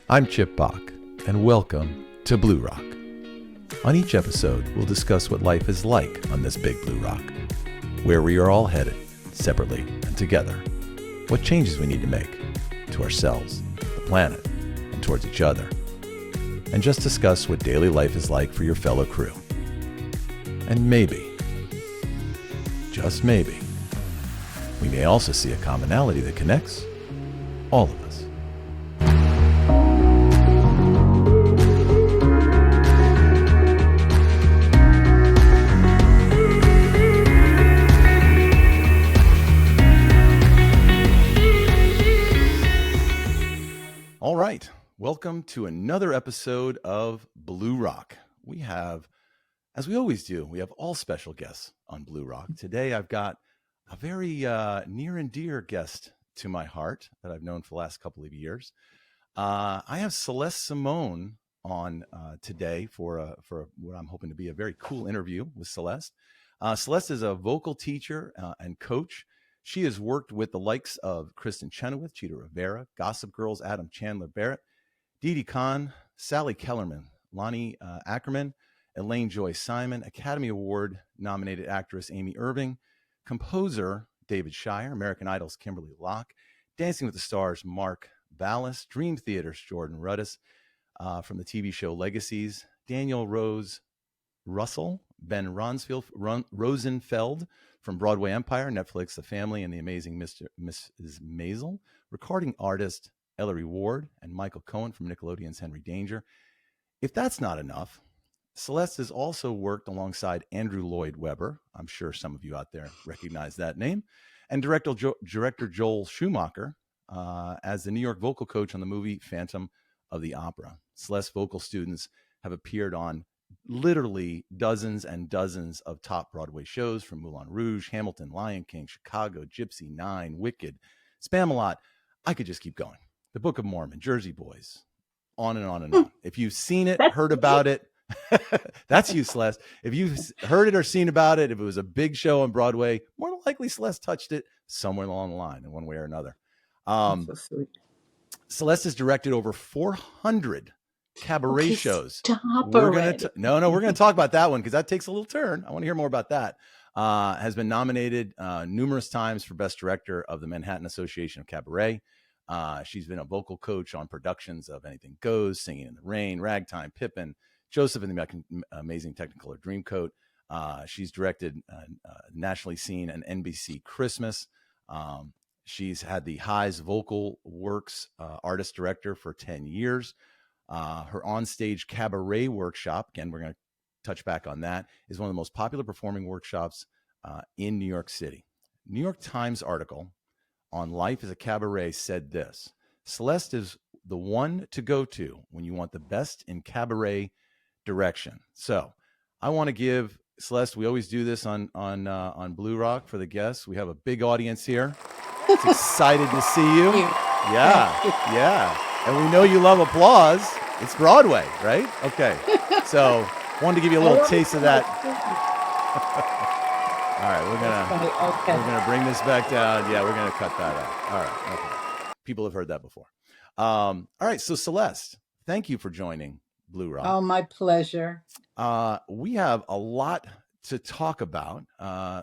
I'm Chip Bach, and welcome to BluRock. On each episode, we'll discuss what life is like on this big blue rock, where we are all headed, separately and together, what changes we need to make to ourselves, the planet, and towards each other, and just discuss what daily life is like for your fellow crew. And maybe, just maybe, we may also see a commonality that connects all of us. All right, welcome to another episode of BluRock. We have, as we always do, we have all special guests on BluRock. Today I've got a very near and dear guest to my heart that I've known for the last couple of years. I have Celeste Simone on today for what I'm hoping to be a very cool interview with Celeste. Celeste is a vocal teacher and coach. She has worked with the likes of Kristin Chenoweth, Chita Rivera, Gossip Girl's Adam Chandler Barrett, Didi Khan, Sally Kellerman, Lonnie Ackerman, Elaine Joy Simon, Academy Award nominated actress Amy Irving, composer David Shire, American Idol's Kimberly Locke, Dancing with the Stars Mark Ballas, Dream Theater's Jordan Rudess, from the TV show Legacies, Daniel Rose Russell, Ben Rosenfeld from Broadway Empire, Netflix, The Family, and The Amazing Mrs. Maisel, recording artist Eleri Ward, and Michael Cohen from Nickelodeon's Henry Danger. If that's not enough, Celeste has also worked alongside Andrew Lloyd Webber. I'm sure some of you out there recognize that name. And director Joel Schumacher as the New York vocal coach on the movie Phantom of the Opera. Celeste's vocal students have appeared on literally dozens and dozens of top Broadway shows, from Moulin Rouge, Hamilton, Lion King, Chicago, Gypsy, Nine, Wicked, Spamalot. I could just keep going. The Book of Mormon, Jersey Boys, on and on and on. If you've seen it, heard about it, that's you, Celeste. If you've heard it or seen about it, if it was a big show on Broadway, more than likely Celeste touched it somewhere along the line in one way or another. So sweet. Celeste has directed over 400 cabaret shows. We're going to talk about that one because that takes a little turn. I want to hear more about that. Has been nominated numerous times for Best Director of the Manhattan Association of Cabaret. She's been a vocal coach on productions of Anything Goes, Singing in the Rain, Ragtime, Pippin, Joseph and the Amazing Technicolor Dreamcoat. She's directed nationally seen an NBC Christmas. She's had the Highs Vocal Works artist director for 10 years. Her onstage cabaret workshop, again, we're going to touch back on that, is one of the most popular performing workshops in New York City. New York Times article on Life as a Cabaret said this: Celeste is the one to go to when you want the best in cabaret direction. So I want to give Celeste, we always do this on BluRock for the guests. We have a big audience here. It's excited to see you. Yeah. And we know you love applause. It's Broadway, right? Okay. So wanted to give you a little taste of that. All right, we're gonna bring this back down. Yeah, we're gonna cut that out. All right. Okay. People have heard that before. All right. So Celeste, thank you for joining BluRock. Oh, my pleasure. We have a lot to talk about.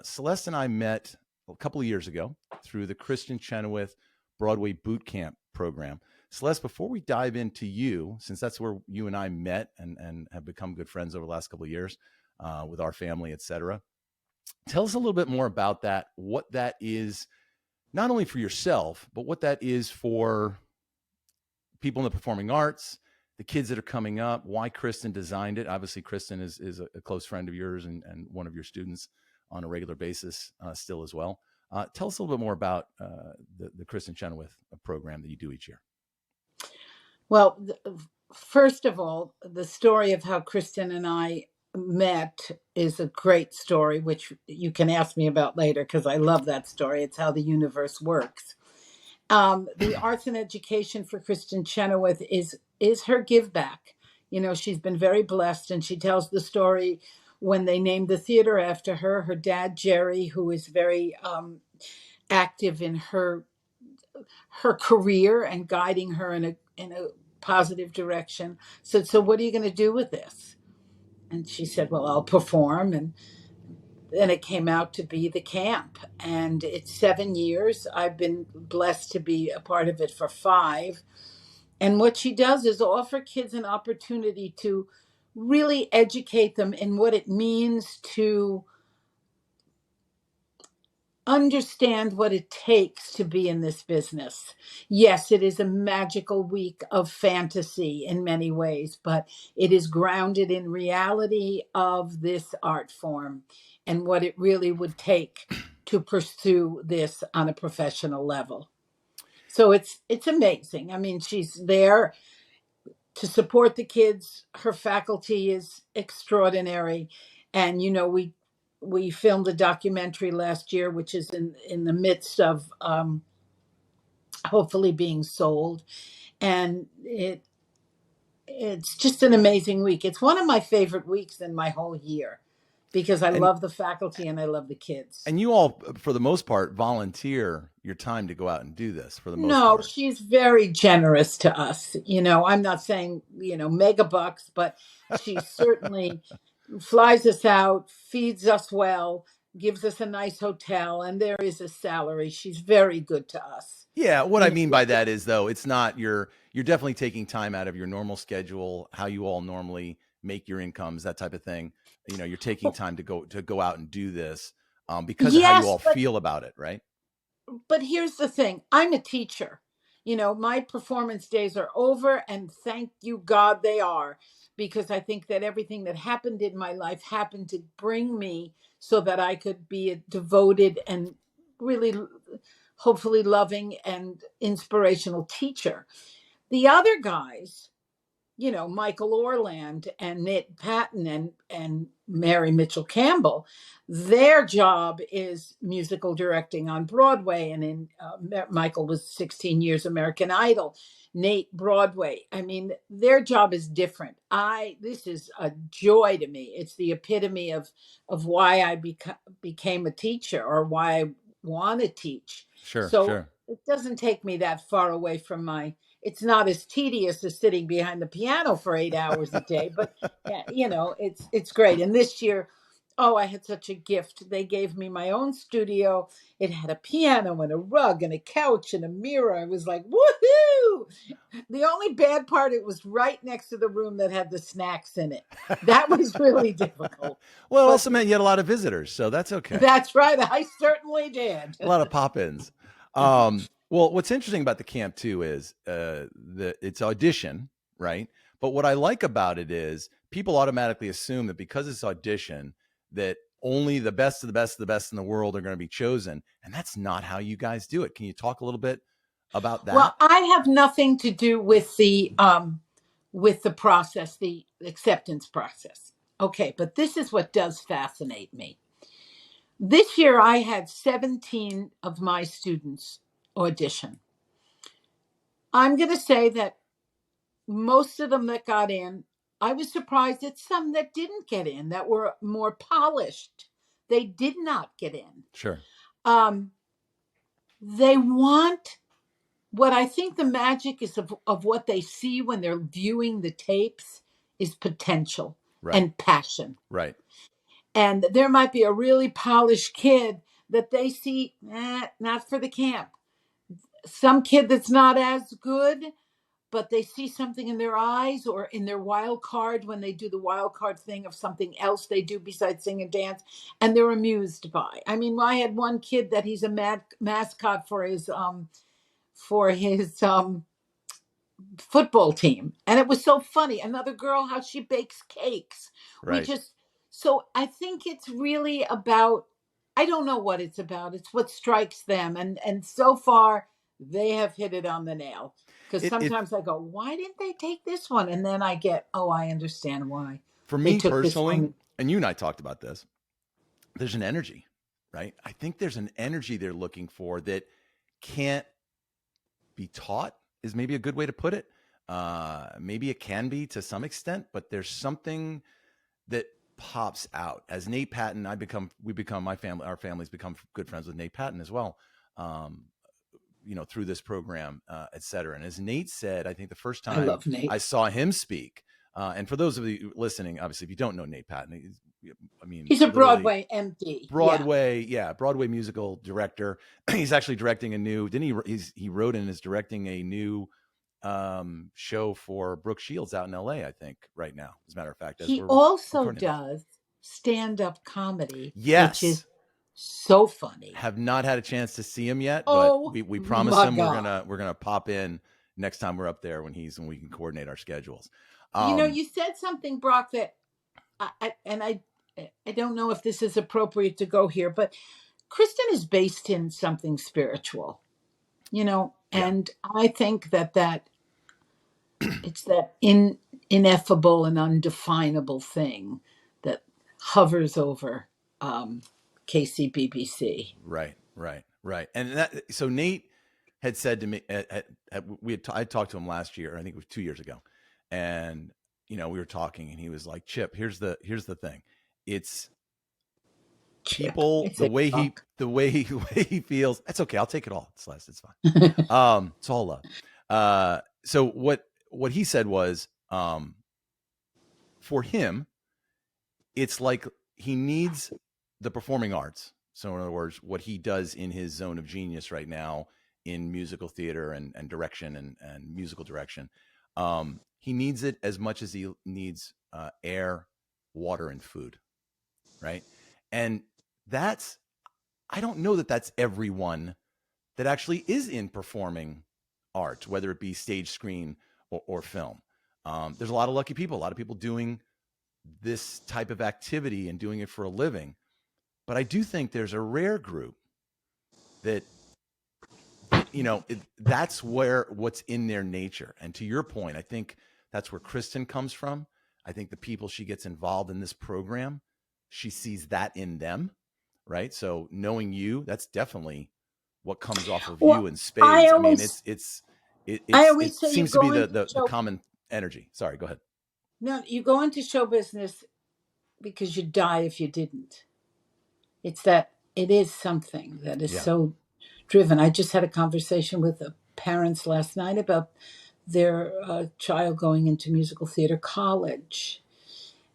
Celeste and I met a couple of years ago through the Kristin Chenoweth Broadway Boot Camp program. Celeste, before we dive into you, since that's where you and I met and have become good friends over the last couple of years with our family, et cetera, tell us a little bit more about that, what that is, not only for yourself, but what that is for people in the performing arts, the kids that are coming up, why Kristin designed it. Obviously, Kristin is a close friend of yours and one of your students on a regular basis still as well. Tell us a little bit more about the Kristin Chenoweth program that you do each year. Well, first of all, the story of how Kristin and I met is a great story, which you can ask me about later because I love that story. It's how the universe works. The arts and education for Kristin Chenoweth is her give back. You know, she's been very blessed, and she tells the story when they named the theater after her. Her dad, Jerry, who is very active in her career and guiding her in a positive direction. So what are you going to do with this? And she said, well, I'll perform. And then it came out to be the camp. And it's 7 years. I've been blessed to be a part of it for 5. And what she does is offer kids an opportunity to really educate them in what it means to understand what it takes to be in this business. Yes, it is a magical week of fantasy in many ways, but it is grounded in reality of this art form and what it really would take to pursue this on a professional level. So it's amazing. I mean, she's there to support the kids. Her faculty is extraordinary. And, we filmed a documentary last year, which is in the midst of hopefully being sold. And it's just an amazing week. It's one of my favorite weeks in my whole year because I love the faculty and I love the kids. And you all, for the most part, volunteer your time to go out and do this for the most No, part. she's very generous to us. I'm not saying, mega bucks, but she certainly flies us out, feeds us well, gives us a nice hotel, and there is a salary. She's very good to us. Yeah, what I mean by that is, though, it's not you're definitely taking time out of your normal schedule, how you all normally make your incomes, that type of thing. You're taking time to go out and do this because of how you all feel about it, right? But here's the thing. I'm a teacher. My performance days are over, and thank you, God, they are, because I think that everything that happened in my life happened to bring me so that I could be a devoted and really, hopefully loving and inspirational teacher. The other guys, Michael Orland and Nate Patton and Mary Mitchell Campbell, their job is musical directing on Broadway. And Michael was 16 years American Idol, Nate Broadway. I mean, their job is different. This is a joy to me. It's the epitome of why I became a teacher or why I want to teach. Sure. It doesn't take me that far away from it's not as tedious as sitting behind the piano for 8 hours a day, but it's great. And this year, I had such a gift. They gave me my own studio. It had a piano and a rug and a couch and a mirror. I was like, woohoo! The only bad part, it was right next to the room that had the snacks in it. That was really difficult. Well, it also meant you had a lot of visitors, so that's okay. That's right. I certainly did. A lot of pop-ins. Well, what's interesting about the camp too is it's audition, right? But what I like about it is people automatically assume that because it's audition, that only the best of the best of the best in the world are going to be chosen, and that's not how you guys do it. Can you talk a little bit about that? Well, I have nothing to do with the process, the acceptance process. Okay, but this is what does fascinate me. This year, I had 17 of my students audition. I'm going to say that most of them that got in, I was surprised at some that didn't get in, that were more polished. They did not get in. Sure. They want what I think the magic is of what they see when they're viewing the tapes is potential and passion. Right. And there might be a really polished kid that they see, not for the camp. Some kid that's not as good, but they see something in their eyes or in their wild card when they do the wild card thing of something else they do besides sing and dance, and they're amused by. I mean, I had one kid that he's a mascot for his football team, and it was so funny. Another girl, how she bakes cakes. Right. So I think it's really about, I don't know what it's about. It's what strikes them, and so far they have hit it on the nail. Because sometimes I go, why didn't they take this one? And then I get, I understand why. For me personally, and you and I talked about this, there's an energy, right? I think there's an energy they're looking for that can't be taught, is maybe a good way to put it. Maybe it can be to some extent, but there's something that pops out. As Nate Patton, our family's become good friends with Nate Patton as well. through this program, et cetera. And as Nate said, I think the first I time love Nate. I saw him speak, and for those of you listening, obviously, if you don't know Nate Patton, he's a Broadway MD. Broadway musical director. He's actually directing a new, he wrote and is directing a new show for Brooke Shields out in LA, I think, right now, as a matter of fact. He also does stand-up comedy, yes, which is so funny. Have not had a chance to see him yet, but we promise him we're gonna pop in next time we're up there when we can coordinate our schedules. You said something, Brock, that I don't know if this is appropriate to go here, but Kristin is based in something spiritual, and I think that it's that ineffable and undefinable thing that hovers over KCBBC. Right. And so Nate had said to me, I talked to him last year, I think it was 2 years ago, and we were talking, and he was like, "Chip, here's the thing. It's people, the way he feels. That's okay. I'll take it all, Celeste. It's fine. It's all love." So what he said was, for him, it's like he needs the performing arts. So in other words, what he does in his zone of genius right now in musical theater and direction and musical direction, he needs it as much as he needs air, water, and food, right? And I don't know that that's everyone that actually is in performing art, whether it be stage, screen, or film. There's a lot of lucky people, a lot of people doing this type of activity and doing it for a living. But I do think there's a rare group that that's what's in their nature. And to your point, I think that's where Kristin comes from. I think the people she gets involved in this program, she sees that in them, right? So knowing you, that's definitely what comes off of you in spades. I mean, it seems to be the common energy. Sorry, go ahead. No, you go into show business because you'd die if you didn't. It's that it is something that is so driven. I just had a conversation with the parents last night about their child going into musical theater college.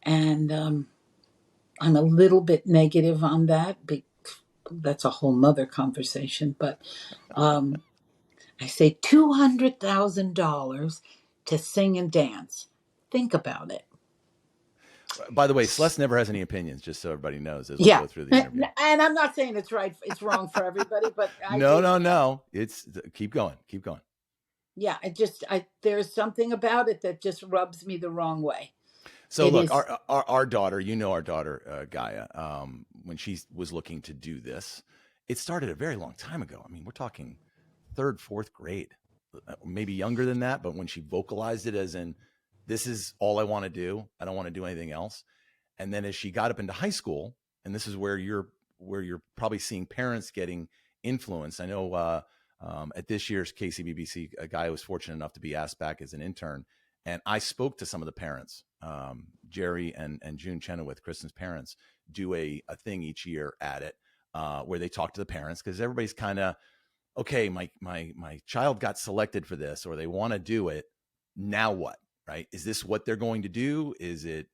And I'm a little bit negative on that. That's a whole nother conversation. But I say $200,000 to sing and dance. Think about it. By the way, Celeste never has any opinions, just so everybody knows as we go through the interview. And I'm not saying it's right, it's wrong for everybody, but no. It's keep going. Yeah, there's something about it that just rubs me the wrong way. So look, our daughter, our daughter, Gaia, when she was looking to do this, it started a very long time ago. I mean, we're talking 3rd, 4th grade, maybe younger than that. But when she vocalized it as in, this is all I want to do, I don't want to do anything else. And then as she got up into high school, and this is where you're probably seeing parents getting influenced. I know at this year's KCBBC, a guy was fortunate enough to be asked back as an intern. And I spoke to some of the parents. Jerry and June Chenoweth, Kristin's parents, do a thing each year at it where they talk to the parents, because everybody's kind of, okay, my child got selected for this, or they want to do it. Now what, right? Is this what they're going to do? Is it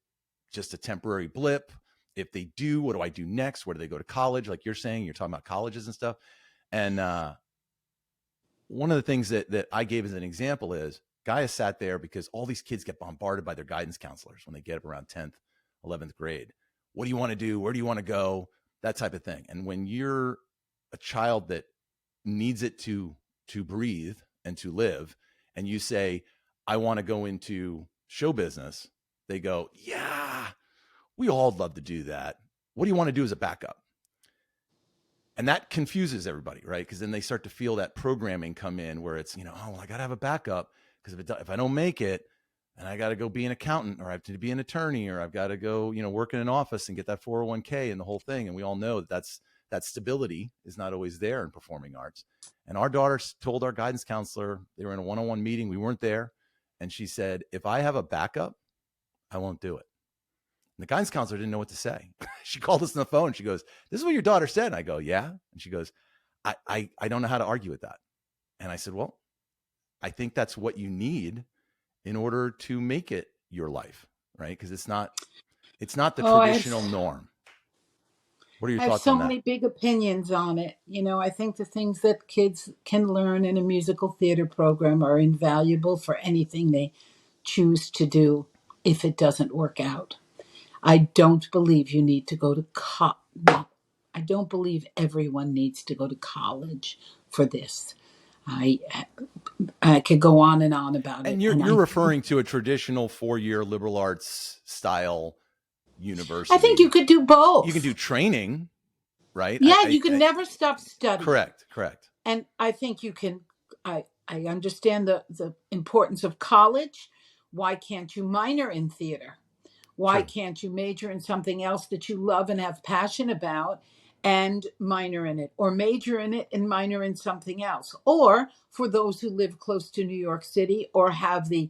just a temporary blip? If they do, what do I do next? Where do they go to college? Like you're saying, you're talking about colleges and stuff. And one of the things that I gave as an example is, Gaia sat there because all these kids get bombarded by their guidance counselors when they get up around 10th, 11th grade. What do you want to do? Where do you want to go? That type of thing. And when you're a child that needs it to breathe and to live, and you say, I want to go into show business, they go, yeah, we all love to do that. What do you want to do as a backup? And that confuses everybody, right? Because then they start to feel that programming come in where it's, I got to have a backup, because if I don't make it, and I got to go be an accountant, or I have to be an attorney, or I've got to go, work in an office and get that 401k and the whole thing. And we all know that stability is not always there in performing arts. And our daughter told our guidance counselor, they were in a one-on-one meeting, we weren't there, and she said, if I have a backup, I won't do it. And the guidance counselor didn't know what to say. She called us on the phone. She goes, this is what your daughter said. And I go, yeah. And she goes, I don't know how to argue with that. And I said, well, I think that's what you need in order to make it your life, right? Because it's not the traditional norm. What are your I have thoughts so on that? many big opinions on it. I think the things that kids can learn in a musical theater program are invaluable for anything they choose to do if it doesn't work out. I don't believe you need to go to I don't believe everyone needs to go to college for this. I could go on and on about And it. you're referring to a traditional 4-year liberal arts style university. I think you could do both. You can do training, right? Yeah, you can never stop studying. Correct. And I think you can. I understand the importance of college. Why can't you minor in theater? Why can't you major in something else that you love and have passion about and minor in it, or major in it and minor in something else? Or for those who live close to New York City or have the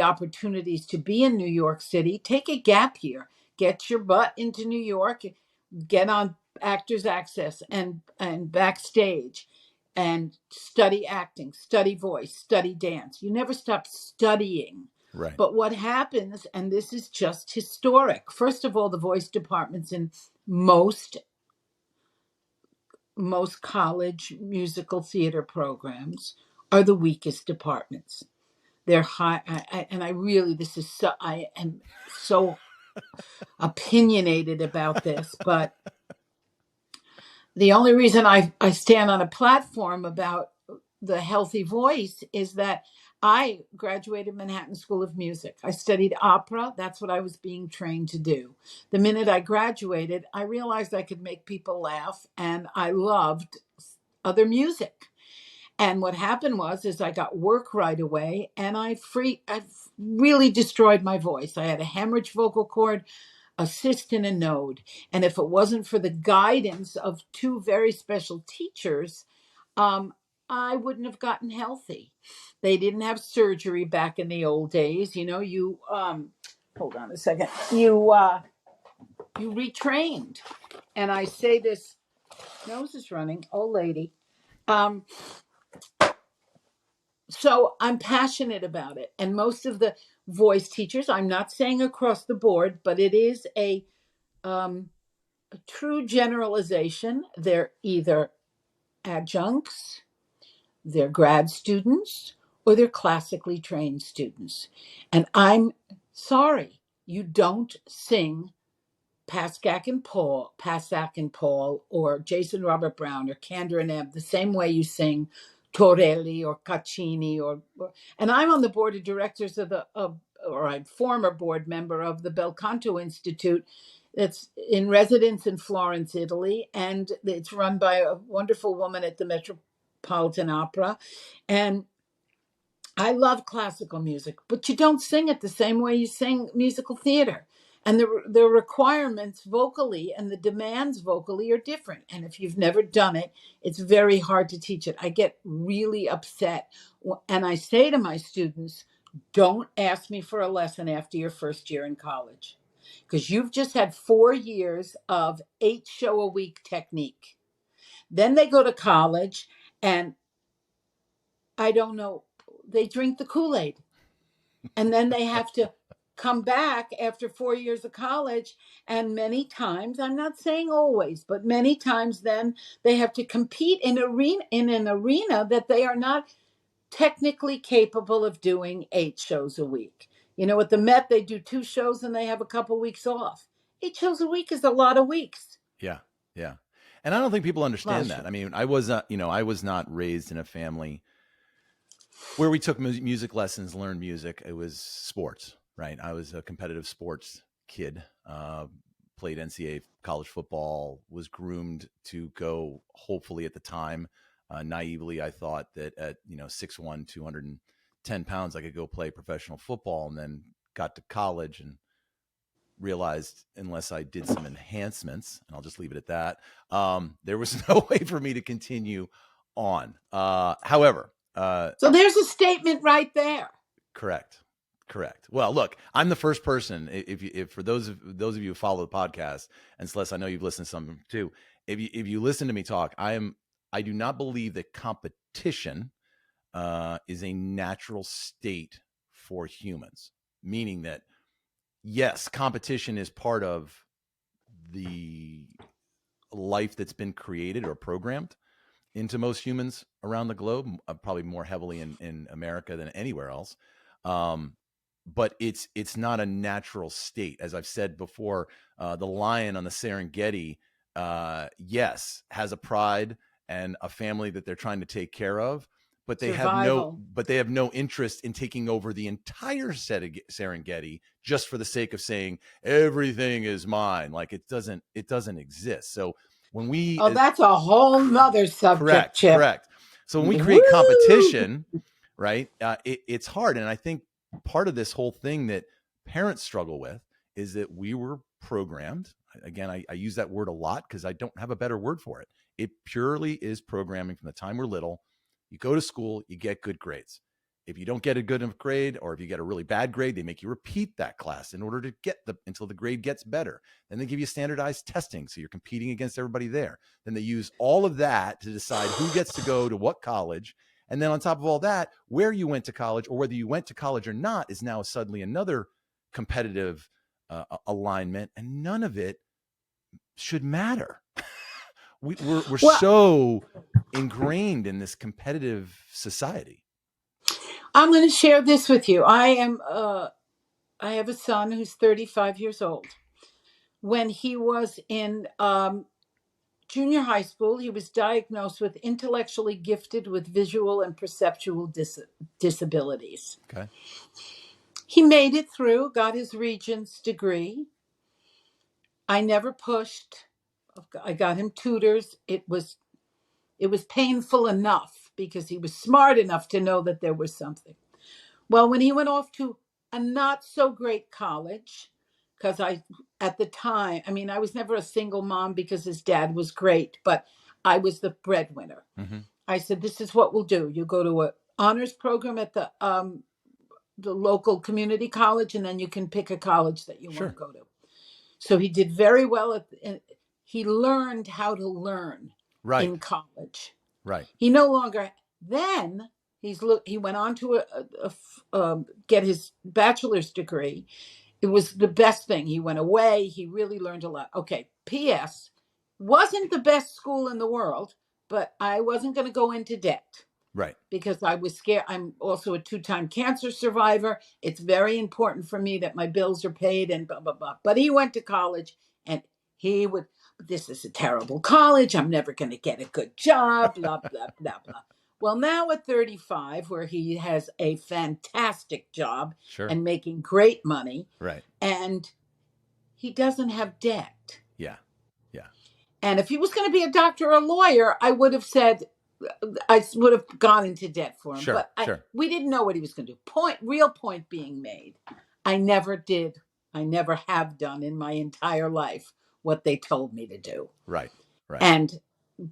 opportunities to be in New York City, take a gap year, get your butt into New York, get on Actors Access and Backstage and study acting, study voice, study dance. You never stop studying. Right. But what happens, and this is just historic, first of all, the voice departments in most college musical theater programs are the weakest departments. They're high, and I really, this is so, I am so opinionated about this, but the only reason I stand on a platform about the healthy voice is that I graduated Manhattan School of Music. I studied opera. That's what I was being trained to do. The minute I graduated, I realized I could make people laugh, and I loved other music. And what happened is I got work right away, and I really destroyed my voice. I had a hemorrhage vocal cord, a cyst in a node. And if it wasn't for the guidance of two very special teachers, I wouldn't have gotten healthy. They didn't have surgery back in the old days. You hold on a second. You retrained. And I say this, nose is running, old lady. So I'm passionate about it. And most of the voice teachers, I'm not saying across the board, but it is a true generalization. They're either adjuncts, they're grad students, or they're classically trained students. And I'm sorry, you don't sing Pascack and Paul, or Jason Robert Brown, or Kander and Ebb the same way you sing Torelli or Caccini, and I'm on the board of directors or I'm former board member of the Bel Canto Institute. That's in residence in Florence, Italy, and it's run by a wonderful woman at the Metropolitan Opera. And I love classical music, but you don't sing it the same way you sing musical theater. And the requirements vocally and the demands vocally are different. And if you've never done it, it's very hard to teach it. I get really upset. And I say to my students, don't ask me for a lesson after your first year in college, because you've just had 4 years of 8-show-a-week technique. Then they go to college and I don't know, they drink the Kool-Aid. And then they have to come back after 4 years of college. And many times, I'm not saying always, but many times then they have to compete in an arena that they are not technically capable of doing 8 shows a week. At the Met, they do 2 shows and they have a couple weeks off. 8 shows a week is a lot of weeks. Yeah. And I don't think people understand that. I mean, I was not raised in a family where we took music lessons, learned music. It was sports, right? I was a competitive sports kid, played NCAA college football, was groomed to go, hopefully at the time, naively, I thought that at 6'1", 210 pounds, I could go play professional football, and then got to college and realized unless I did some enhancements, and I'll just leave it at that, there was no way for me to continue on. However, so there's a statement right there. Correct. Well, look, I'm the first person. If for those of you who follow the podcast, and Celeste, I know you've listened to some too. If you listen to me talk, I do not believe that competition is a natural state for humans, meaning that, yes, competition is part of the life that's been created or programmed into most humans around the globe, probably more heavily in America than anywhere else. But it's not a natural state. As I've said before, the lion on the Serengeti, yes, has a pride and a family that they're trying to take care of, but they have no interest in taking over the entire Serengeti just for the sake of saying everything is mine. Like it doesn't exist. So when we that's a whole nother subject, Chip. Correct. So when we create competition, right, it's hard. And I think part of this whole thing that parents struggle with is that we were programmed. Again, I use that word a lot because I don't have a better word for it. It purely is programming from the time we're little. You go to school, you get good grades. If you don't get a good enough grade, or if you get a really bad grade, they make you repeat that class in order to get until the grade gets better. Then they give you standardized testing, so you're competing against everybody there. Then they use all of that to decide who gets to go to what college. And then on top of all that, where you went to college or whether you went to college or not is now suddenly another competitive alignment, and none of it should matter. We're so ingrained in this competitive society. I'm going to share this with you. I have a son who's 35 years old. When he was in junior high school, he was diagnosed with intellectually gifted with visual and perceptual disabilities. Okay. He made it through, got his Regents degree. I never pushed. I got him tutors. It was painful enough because he was smart enough to know that there was something. Well, when he went off to a not so great college, because at the time, I was never a single mom because his dad was great, but I was the breadwinner. Mm-hmm. I said, this is what we'll do. You go to an honors program at the local community college, and then you can pick a college that you want to go to. So he did very well. He learned how to learn in college. Right. He no longer, then he went on to get his bachelor's degree. It was the best thing. He went away. He really learned a lot. Okay. P.S. wasn't the best school in the world, but I wasn't going to go into debt. Right. Because I was scared. I'm also a 2-time cancer survivor. It's very important for me that my bills are paid and blah, blah, blah. But he went to college and this is a terrible college. I'm never going to get a good job, blah, blah, blah, blah. Well, now at 35, where he has a fantastic job and making great money. Right. And he doesn't have debt. Yeah. Yeah. And if he was going to be a doctor or a lawyer, I would have gone into debt for him. We didn't know what he was going to do. Real point being made. I never did. I never have done in my entire life what they told me to do. Right. Right. And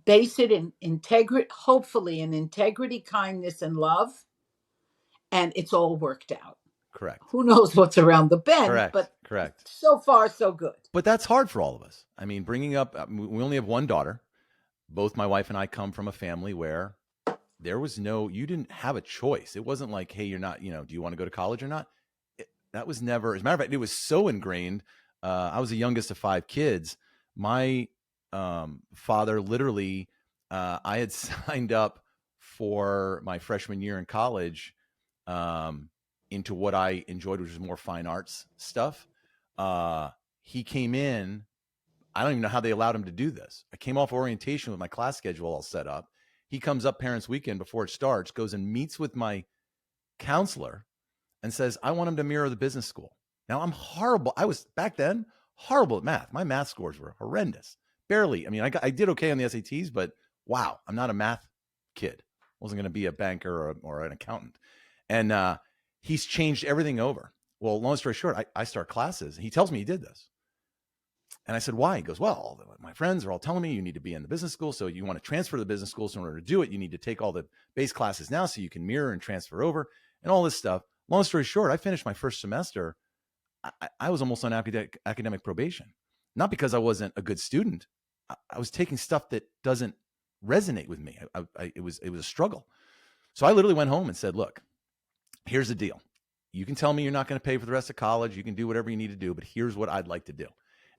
base it in integrity, hopefully in integrity, kindness, and love. And it's all worked out. Correct. Who knows what's around the bend? Correct. So far, so good. But that's hard for all of us. Bringing up, we only have one daughter. Both my wife and I come from a family where you didn't have a choice. It wasn't like, hey, you're not, do you want to go to college or not? That was never, as a matter of fact, it was so ingrained. I was the youngest of 5 kids. My father literally, I had signed up for my freshman year in college into what I enjoyed, which was more fine arts stuff. He came in. I don't even know how they allowed him to do this. I came off orientation with my class schedule all set up. He comes up Parents Weekend before it starts, goes and meets with my counselor and says, I want him to mirror the business school. Now, I'm horrible. I was back then horrible at math. My math scores were horrendous. Barely. I did okay on the SATs, but wow, I'm not a math kid. I wasn't going to be a banker or an accountant. And he's changed everything over. Well, long story short, I start classes. He tells me he did this. And I said, why? He goes, well, my friends are all telling me you need to be in the business school. So you want to transfer to the business school. So in order to do it, you need to take all the base classes now so you can mirror and transfer over and all this stuff. Long story short, I finished my first semester. I was almost on academic probation, not because I wasn't a good student. I was taking stuff that doesn't resonate with me. It was a struggle. So I literally went home and said, look, here's the deal. You can tell me you're not going to pay for the rest of college. You can do whatever you need to do, but here's what I'd like to do.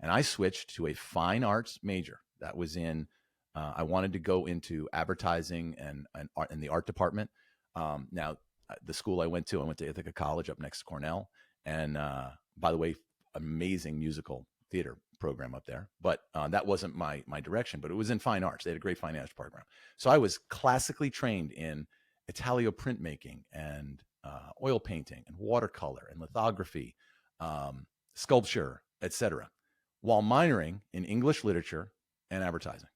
And I switched to a fine arts major that was in, I wanted to go into advertising and art in the art department. Now, the school I went to Ithaca College up next to Cornell. And by the way, amazing musical theater program up there. But that wasn't my direction, but it was in fine arts. They had a great fine arts program. So I was classically trained in Italio printmaking and oil painting and watercolor and lithography, sculpture, etc., while minoring in English literature and advertising.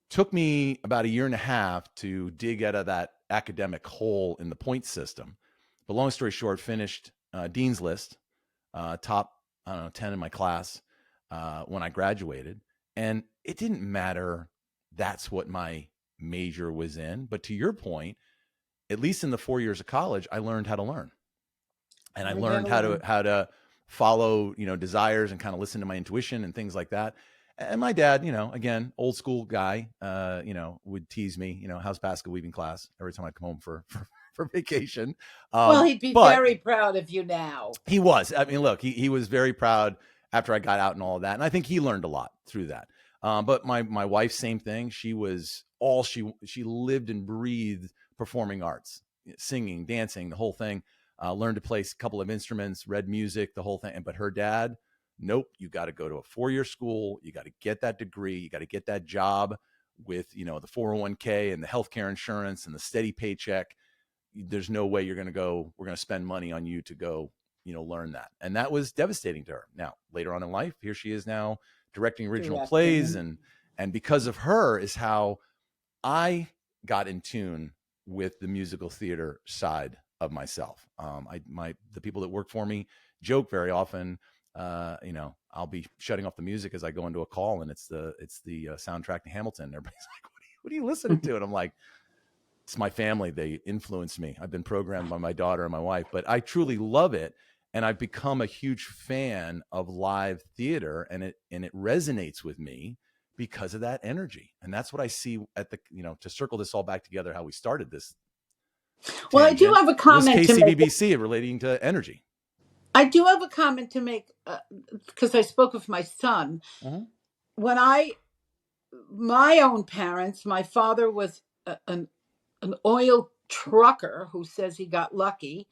Took me about a year and a half to dig out of that academic hole in the point system. But long story short, finished Dean's List, top, 10 in my class when I graduated. And it didn't matter that's what my major was in. But to your point, at least in the 4 years of college, I learned how to learn. And I learned how to follow, desires and kind of listen to my intuition and things like that. And my dad, again, old school guy, would tease me, how's basket weaving class every time I come home for vacation. Well, he'd be very proud of you now. He was. I mean, look, he was very proud after I got out and all of that. And I think he learned a lot through that. But my wife, same thing. She was she lived and breathed performing arts, singing, dancing, the whole thing. Learned to play a couple of instruments, read music, the whole thing. But her dad, nope, you got to go to a 4-year school. You got to get that degree. You got to get that job with, the 401k and the healthcare insurance and the steady paycheck. There's no way we're going to spend money on you to go, learn that. And that was devastating to her. Now, later on in life, here she is now directing original plays. And because of her is how I got in tune with the musical theater side of myself. The people that work for me joke very often, I'll be shutting off the music as I go into a call and it's the soundtrack to Hamilton. Everybody's like, what are you listening to? And I'm like, it's my family. They influence me. I've been programmed by my daughter and my wife, but I truly love it. And I've become a huge fan of live theater, and it resonates with me because of that energy. And that's what I see at the, to circle this all back together, how we started this. Well, I do have a comment to make. KCBBC relating to energy. I do have a comment to make because I spoke of my son. Mm-hmm. When my own parents, my father was an oil trucker who says he got lucky.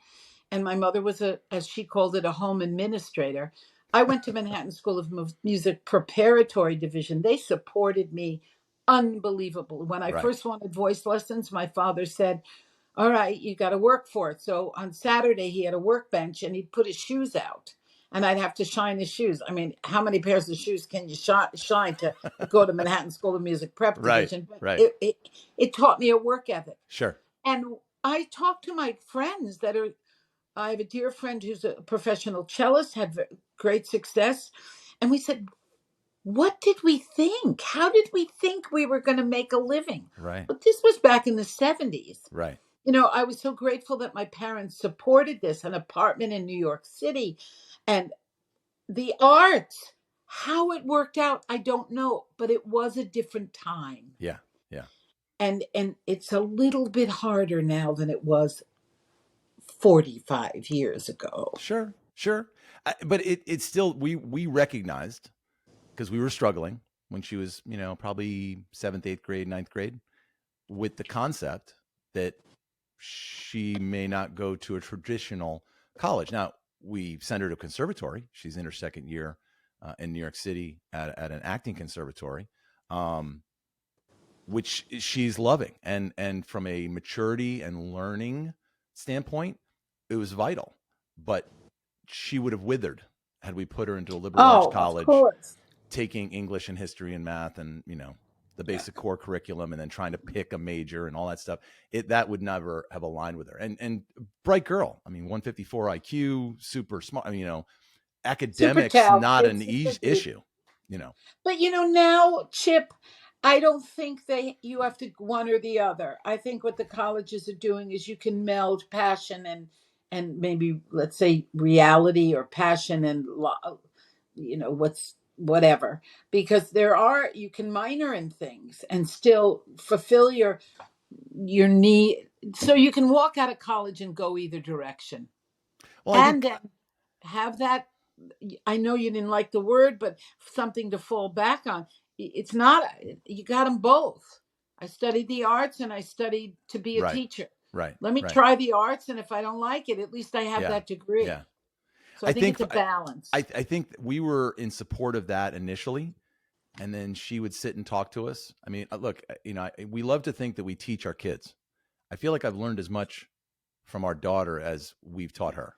And my mother was as she called it, a home administrator. I went to Manhattan School of Music Preparatory Division. They supported me unbelievable. When I first wanted voice lessons, my father said, all right, you got to work for it. So on Saturday, he had a workbench and he'd put his shoes out and I'd have to shine his shoes. I mean, how many pairs of shoes can you shine to go to Manhattan School of Music Prep Division? But it taught me a work ethic. Sure. And I talked to my friends I have a dear friend who's a professional cellist, had great success. And we said, what did we think? How did we think we were going to make a living? Right. But this was back in the 70s. Right. I was so grateful that my parents supported this, an apartment in New York City. And the arts, how it worked out, I don't know. But it was a different time. Yeah. Yeah. And it's a little bit harder now than it was 45 years ago. Sure. But it's still, we recognized, because we were struggling when she was, probably 7th, 8th grade, 9th grade, with the concept that she may not go to a traditional college. Now, we sent her to a conservatory. She's in her second year in New York City at an acting conservatory, which she's loving. And from a maturity and learning standpoint, it was vital. But she would have withered had we put her into a liberal arts college, taking English and history and math and, the basic core curriculum and then trying to pick a major and all that stuff. That would never have aligned with her. And bright girl. I mean, 154 IQ, super smart. I mean, academics, not an easy issue, But, now, Chip, I don't think you have to one or the other. I think what the colleges are doing is you can meld passion and maybe, let's say, reality or passion and, whatever, because you can minor in things and still fulfill your need, so you can walk out of college and go either direction. Well, I And think then have that, I know you didn't like the word, but something to fall back on. It's not, you got them both. I studied the arts and I studied to be a right, teacher. right, Let me right. try the arts, and if I don't like it, at least I have Yeah, that degree. yeah. So I I think think it's a balance. I think we were in support of that initially, and then she would sit and talk to us. I mean, look, we love to think that we teach our kids. I feel like I've learned as much from our daughter as we've taught her.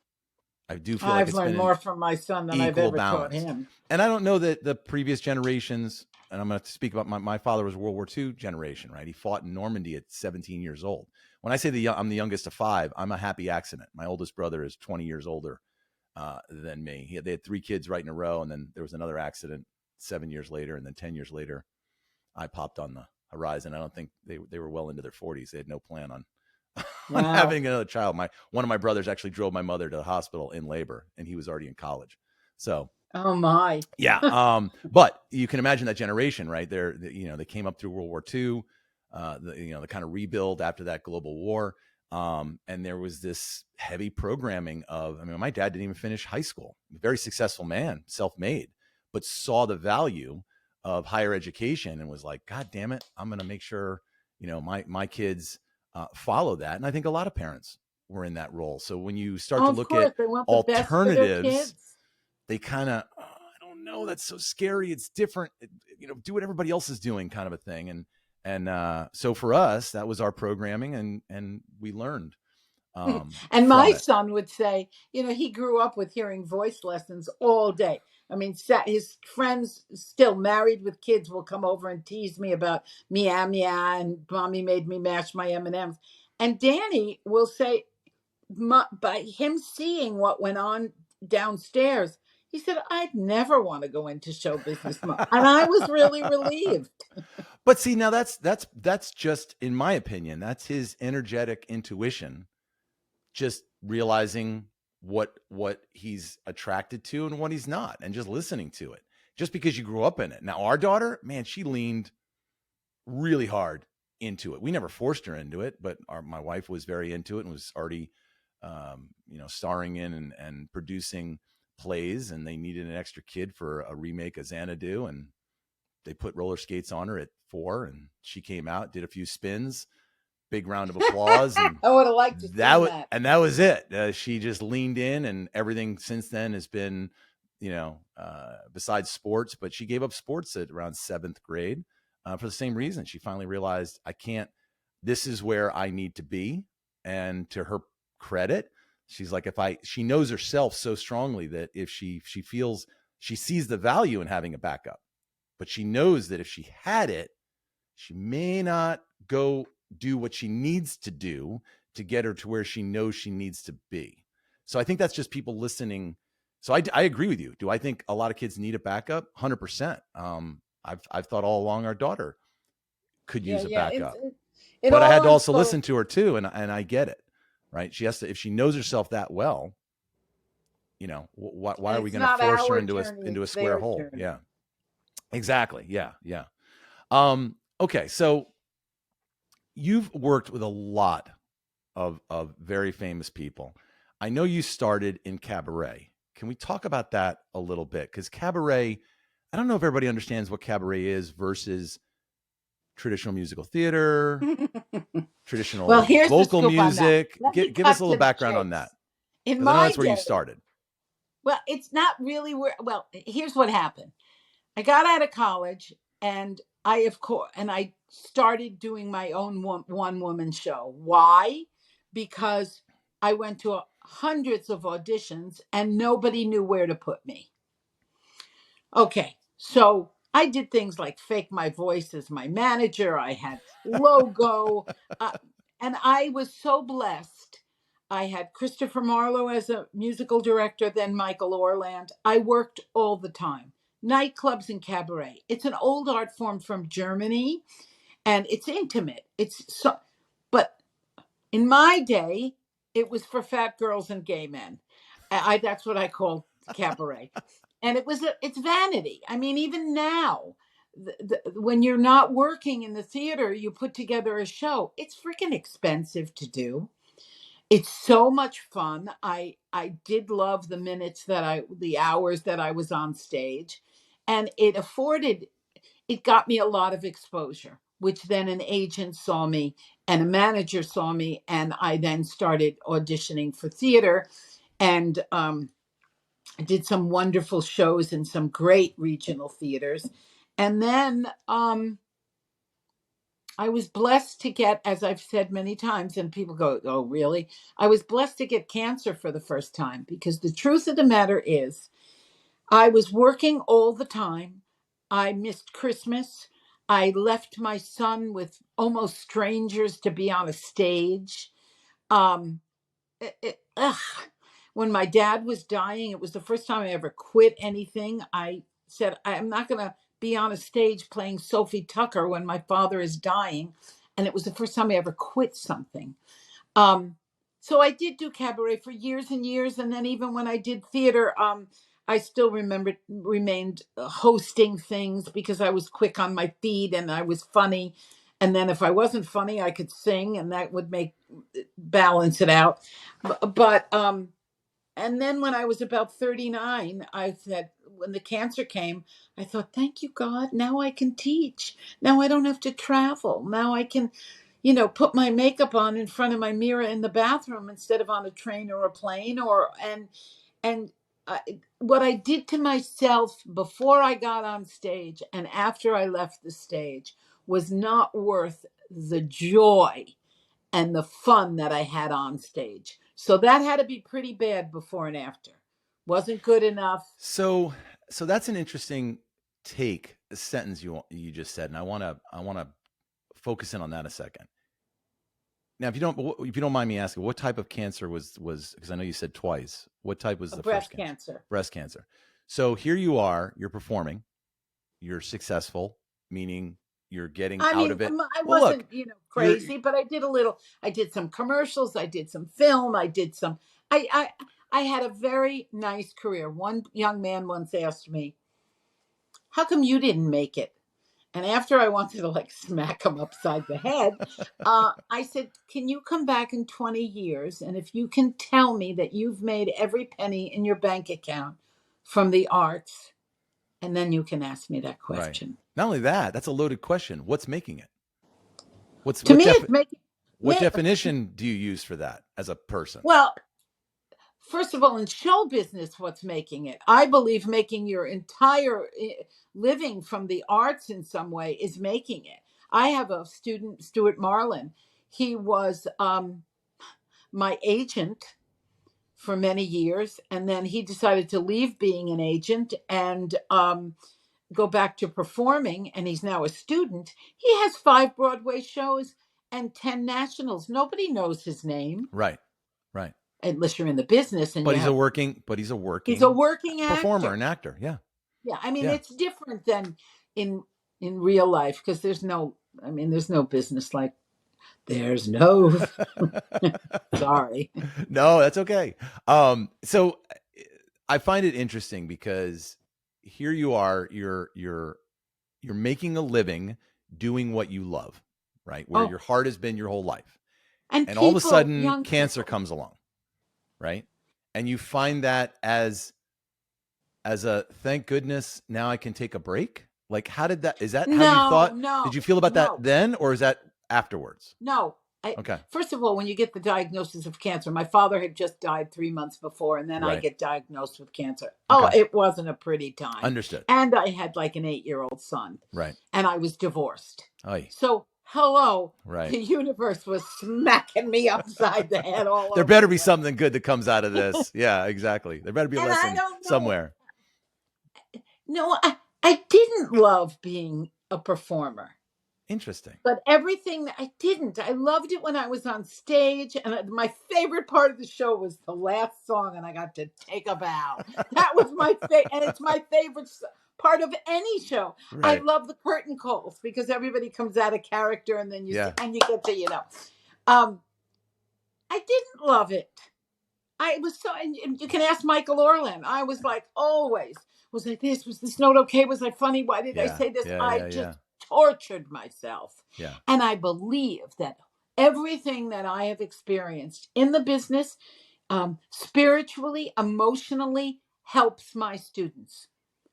I do feel like I've it's learned been an more from my son than I've equal ever taught balance. him. And I don't know that the previous generations, and I'm going to speak about my father was a World War II generation, right? He fought in Normandy at 17 years old. When I say I'm the youngest of five, I'm a happy accident. My oldest brother is 20 years older than me. They had 3 kids right in a row, and then there was another accident 7 years later, and then 10 years later, I popped on the horizon. I don't think they were well into their 40s. They had no plan on on Wow. having another child. One of my brothers actually drove my mother to the hospital in labor, and he was already in college. So, Oh my. yeah. But you can imagine that generation, right? They came up through World War II, the kind of rebuild after that global war. And there was this heavy programming of, my dad didn't even finish high school, very successful man, self-made, but saw the value of higher education and was like, God damn it, I'm going to make sure, my kids follow that. And I think a lot of parents were in that role. So when you start to Of look course, at they want the best for their alternatives, kids. they kind of, I don't know, that's so scary. It's different, do what everybody else is doing, kind of a thing. And so for us, that was our programming, and we learned. And my son would say, he grew up with hearing voice lessons all day. His friends still married with kids will come over and tease me about meow meow and mommy made me mash my M&Ms. And Danny will say, by him seeing what went on downstairs, he said, I'd never want to go into show business. And I was really relieved. But see, now that's just, in my opinion, that's his energetic intuition, just realizing what he's attracted to and what he's not, and just listening to it, just because you grew up in it. Now, our daughter, man, she leaned really hard into it. We never forced her into it, but my wife was very into it and was already, starring in and producing plays, and they needed an extra kid for a remake of Xanadu, and they put roller skates on her at 4, and she came out, did a few spins, big round of applause. And I would have liked to see that. And that was it. She just leaned in, and everything since then has been, besides sports, but she gave up sports at around 7th grade for the same reason. She finally realized, this is where I need to be. And to her credit, she's like, she knows herself so strongly that if she feels, she sees the value in having a backup, but she knows that if she had it, she may not go do what she needs to do to get her to where she knows she needs to be. So I think that's just people listening. So I agree with you. Do I think a lot of kids need a backup? 100%. I've thought all along our daughter could use a backup, but I had to also listen to her too. And I get it, right? She has to, if she knows herself that well, why are we going to force her into a square hole? Journey. Yeah, exactly. Yeah. Okay. So you've worked with a lot of very famous people. I know you started in cabaret. Can we talk about that a little bit? Because cabaret, I don't know if everybody understands what cabaret is versus traditional musical theater, traditional vocal music. Give us a little background on that. In my day, that's where you started. Well, it's not really where. Well, here's what happened. I got out of college, and I started doing my own one-woman show. Why? Because I went to hundreds of auditions, and nobody knew where to put me. Okay, so I did things like fake my voice as my manager. I had logo, and I was so blessed. I had Christopher Marlowe as a musical director, then Michael Orland. I worked all the time. Nightclubs and cabaret. It's an old art form from Germany, and it's intimate. But in my day, it was for fat girls and gay men. That's what I call cabaret. And it's vanity. Even now, when you're not working in the theater, you put together a show. It's freaking expensive to do. It's so much fun. I did love the hours that I was on stage, and it got me a lot of exposure, which then an agent saw me and a manager saw me, and I then started auditioning for theater, and I did some wonderful shows in some great regional theaters. And then I was blessed to get, as I've said many times, and people go, "Oh, really?" I was blessed to get cancer for the first time, because the truth of the matter is I was working all the time. I missed Christmas. I left my son with almost strangers to be on a stage. Um, ugh. When my dad was dying, it was the first time I ever quit anything. I said, I'm not going to be on a stage playing Sophie Tucker when my father is dying. And it was the first time I ever quit something. So I did do cabaret for years and years. And then even when I did theater, I still remained hosting things because I was quick on my feet and I was funny. And then if I wasn't funny, I could sing, and that would balance it out. But and then when I was about 39, I said, when the cancer came, I thought, thank you, God. Now I can teach. Now I don't have to travel. Now I can, put my makeup on in front of my mirror in the bathroom instead of on a train or a plane. And what I did to myself before I got on stage and after I left the stage was not worth the joy and the fun that I had on stage. So that had to be pretty bad before and after. Wasn't good enough. So that's an interesting take, a sentence you just said, and I want to focus in on that a second. Now, if you don't mind me asking, what type of cancer was because I know you said twice. What type was the breast first cancer? cancer? Breast cancer. So here you are, you're performing, you're successful, meaning you're getting out of it. I wasn't, crazy, but I did some commercials, I did some film, I had a very nice career. One young man once asked me, how come you didn't make it? And after I wanted to smack him upside the head, I said, can you come back in 20 years? And if you can tell me that you've made every penny in your bank account from the arts, and then you can ask me that question. Right. Not only that, that's a loaded question. What's making it? What definition do you use for that as a person? Well, first of all, in show business, what's making it? I believe making your entire living from the arts in some way is making it. I have a student, Stuart Marlin. He was my agent for many years, and then he decided to leave being an agent and go back to performing, and he's now a student. He has 5 Broadway shows and 10 nationals. Nobody knows his name. Right. Unless you're in the business. He's a working performer, an actor. Yeah. Yeah. It's different than in real life, because there's no business like there's no, sorry. No, that's okay. So I find it interesting because here you are, you're making a living doing what you love, right? Where your heart has been your whole life. And all of a sudden cancer comes along, right? And you find that as a thank goodness, now I can take a break. How did that, is that how you thought? No. Did you feel about that then, or is that afterwards? No. Okay. First of all, when you get the diagnosis of cancer, my father had just died 3 months before, and then I get diagnosed with cancer. Okay. Oh, it wasn't a pretty time. Understood. And I had an 8-year-old son. Right. And I was divorced. Aye. So, hello. Right. The universe was smacking me upside the head all over. There better be something good that comes out of this. Yeah, exactly. There better be a lesson somewhere. No, I didn't love being a performer. Interesting. But everything I didn't. I loved it when I was on stage, and my favorite part of the show was the last song, and I got to take a bow. That was my favorite, and it's my favorite part of any show. Right. I love the curtain calls because everybody comes out of character, and then you get to I didn't love it. I was so, and you can ask Michael Orland. I was always Was I this? Was this note okay? Was I funny? Why did I say this? I just tortured myself. Yeah. And I believe that everything that I have experienced in the business, spiritually, emotionally, helps my students.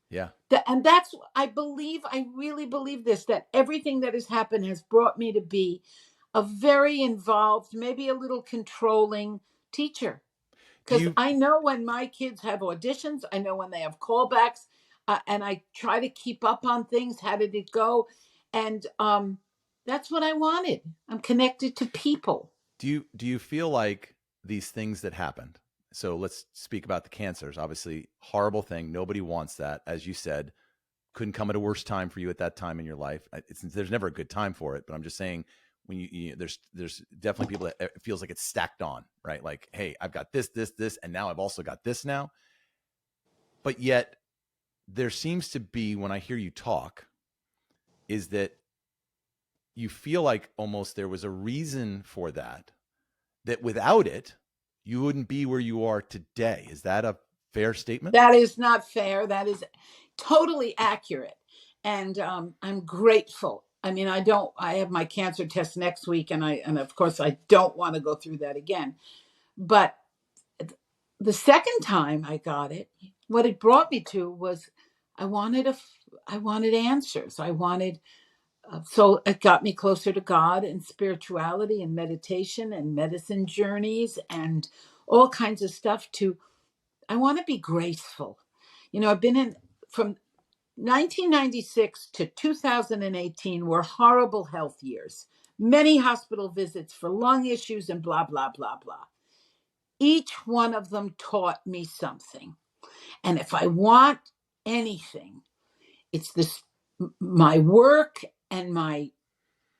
Yeah. And that's, I really believe this, that everything that has happened has brought me to be a very involved, maybe a little controlling teacher. Because I know when my kids have auditions, I know when they have callbacks, and I try to keep up on things. How did it go? And that's what I wanted. I'm connected to people. Do you feel like these things that happened? So let's speak about the cancers. Obviously, horrible thing. Nobody wants that. As you said, couldn't come at a worse time for you at that time in your life. There's never a good time for it, but I'm just saying, when there's definitely people that it feels like it's stacked on, right? Like, hey, I've got this, and now I've also got this now. But yet there seems to be, when I hear you talk, is that you feel like almost there was a reason for that without it, you wouldn't be where you are today. Is that a fair statement? That is not fair. That is totally accurate. And I'm grateful. I mean, I have my cancer test next week, and of course I don't want to go through that again. But the second time I got it, what it brought me to was I wanted answers. So it got me closer to God and spirituality and meditation and medicine journeys and all kinds of stuff. I want to be graceful. I've been from 1996 to 2018 were horrible health years. Many hospital visits for lung issues and blah, blah, blah, blah. Each one of them taught me something. And if I want anything, it's my work and my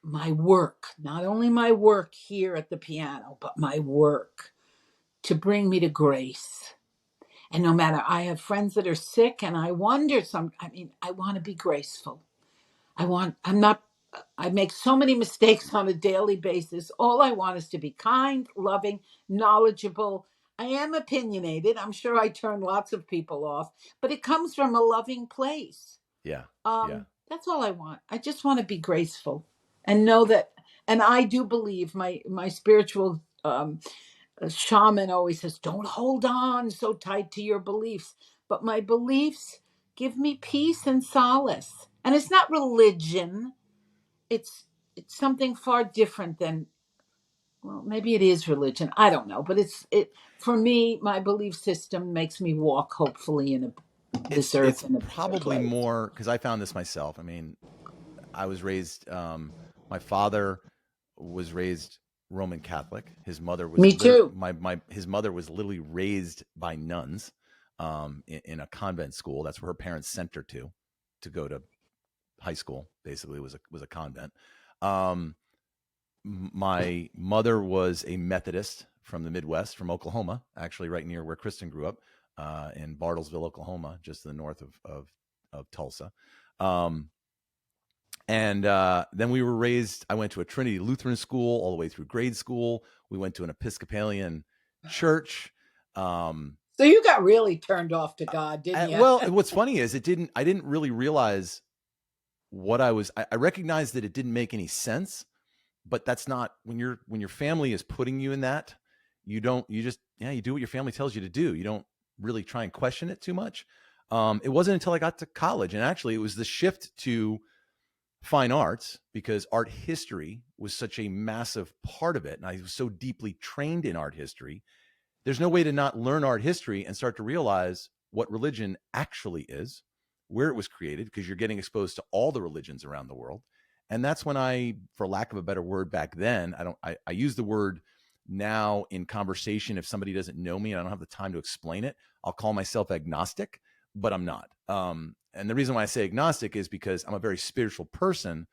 work, not only my work here at the piano, but my work to bring me to grace. And no matter, I have friends that are sick, and I wonder I want to be graceful. I make so many mistakes on a daily basis. All I want is to be kind, loving, knowledgeable. I am opinionated. I'm sure I turn lots of people off, but it comes from a loving place. Yeah. That's all I want. I just want to be graceful and know that. And I do believe my spiritual shaman always says, don't hold on so tight to your beliefs. But my beliefs give me peace and solace. And it's not religion. It's something far different than, well, maybe it is religion. I don't know. But for me, my belief system makes me walk, hopefully, in this earth. It's probably more, because I found this myself. I mean, I was raised, my father was raised Roman Catholic. His mother was me too. His mother was literally raised by nuns in a convent school. That's where her parents sent her to go to high school. Basically, was a convent. My mother was a Methodist from the Midwest, from Oklahoma, actually right near where Kristin grew up, in Bartlesville, Oklahoma, just to the north of Tulsa. And then we were raised, I went to a Trinity Lutheran school all the way through grade school. We went to an Episcopalian church. So you got really turned off to God, didn't you? Well, what's funny is I didn't really realize what I recognized that it didn't make any sense, but that's not, when your family is putting you in that, you do what your family tells you to do. You don't really try and question it too much. It wasn't until I got to college, and actually it was the shift to fine arts, because art history was such a massive part of it. And I was so deeply trained in art history. There's no way to not learn art history and start to realize what religion actually is, where it was created, because you're getting exposed to all the religions around the world. And that's when I, for lack of a better word back then, I use the word now in conversation. If somebody doesn't know me and I don't have the time to explain it, I'll call myself agnostic, but I'm not. And the reason why I say agnostic is because I'm a very spiritual person,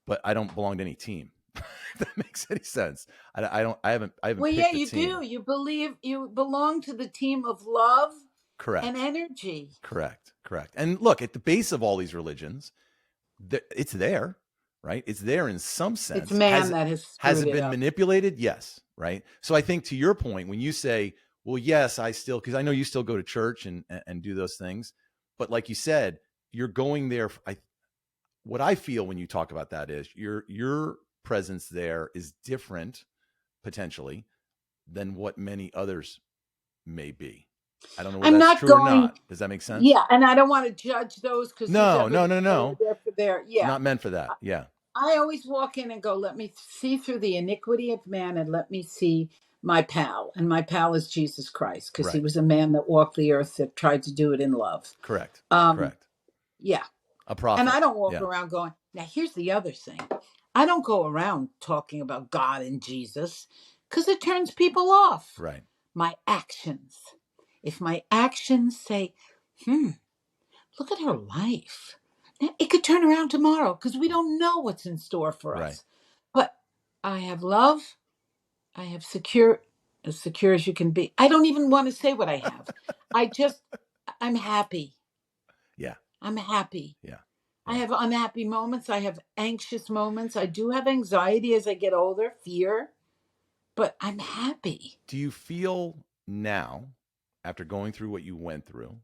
but I don't belong to any team. If that makes any sense. I haven't. Well, yeah, you do. You believe you belong to the team of love, correct, and energy. Correct. And look, at the base of all these religions, it's there, right? It's there in some sense. It's man that has it been manipulated? Yes, right. So I think, to your point, when you say, Well, yes, because I know you still go to church and do those things, but like you said, you're going there. What I feel when you talk about that is your presence there is different potentially than what many others may be. I don't know whether I'm that's not true or going. not. Does that make sense? Yeah, and I don't want to judge those because who's No, ever no, going no, to say we're no. there for their. Yeah, Not meant for that. Yeah. I always walk in and go, let me see through the iniquity of man and let me see my pal. And my pal is Jesus Christ because he Right. was a man that walked the earth that tried to do it in love. Correct. Um, Correct. yeah. A prophet. And I don't walk Yeah. around going, now here's the other thing. I don't go around talking about God and Jesus because it turns people off. Right. My actions. If my actions say, look at her life. Now, it could turn around tomorrow because we don't know what's in store for us. Right. But I have love. I have as secure as you can be. I don't even want to say what I have. I'm happy. Yeah. I'm happy. Yeah. I have unhappy moments. I have anxious moments. I do have anxiety as I get older, fear, but I'm happy. Do you feel now, after going through what you went through,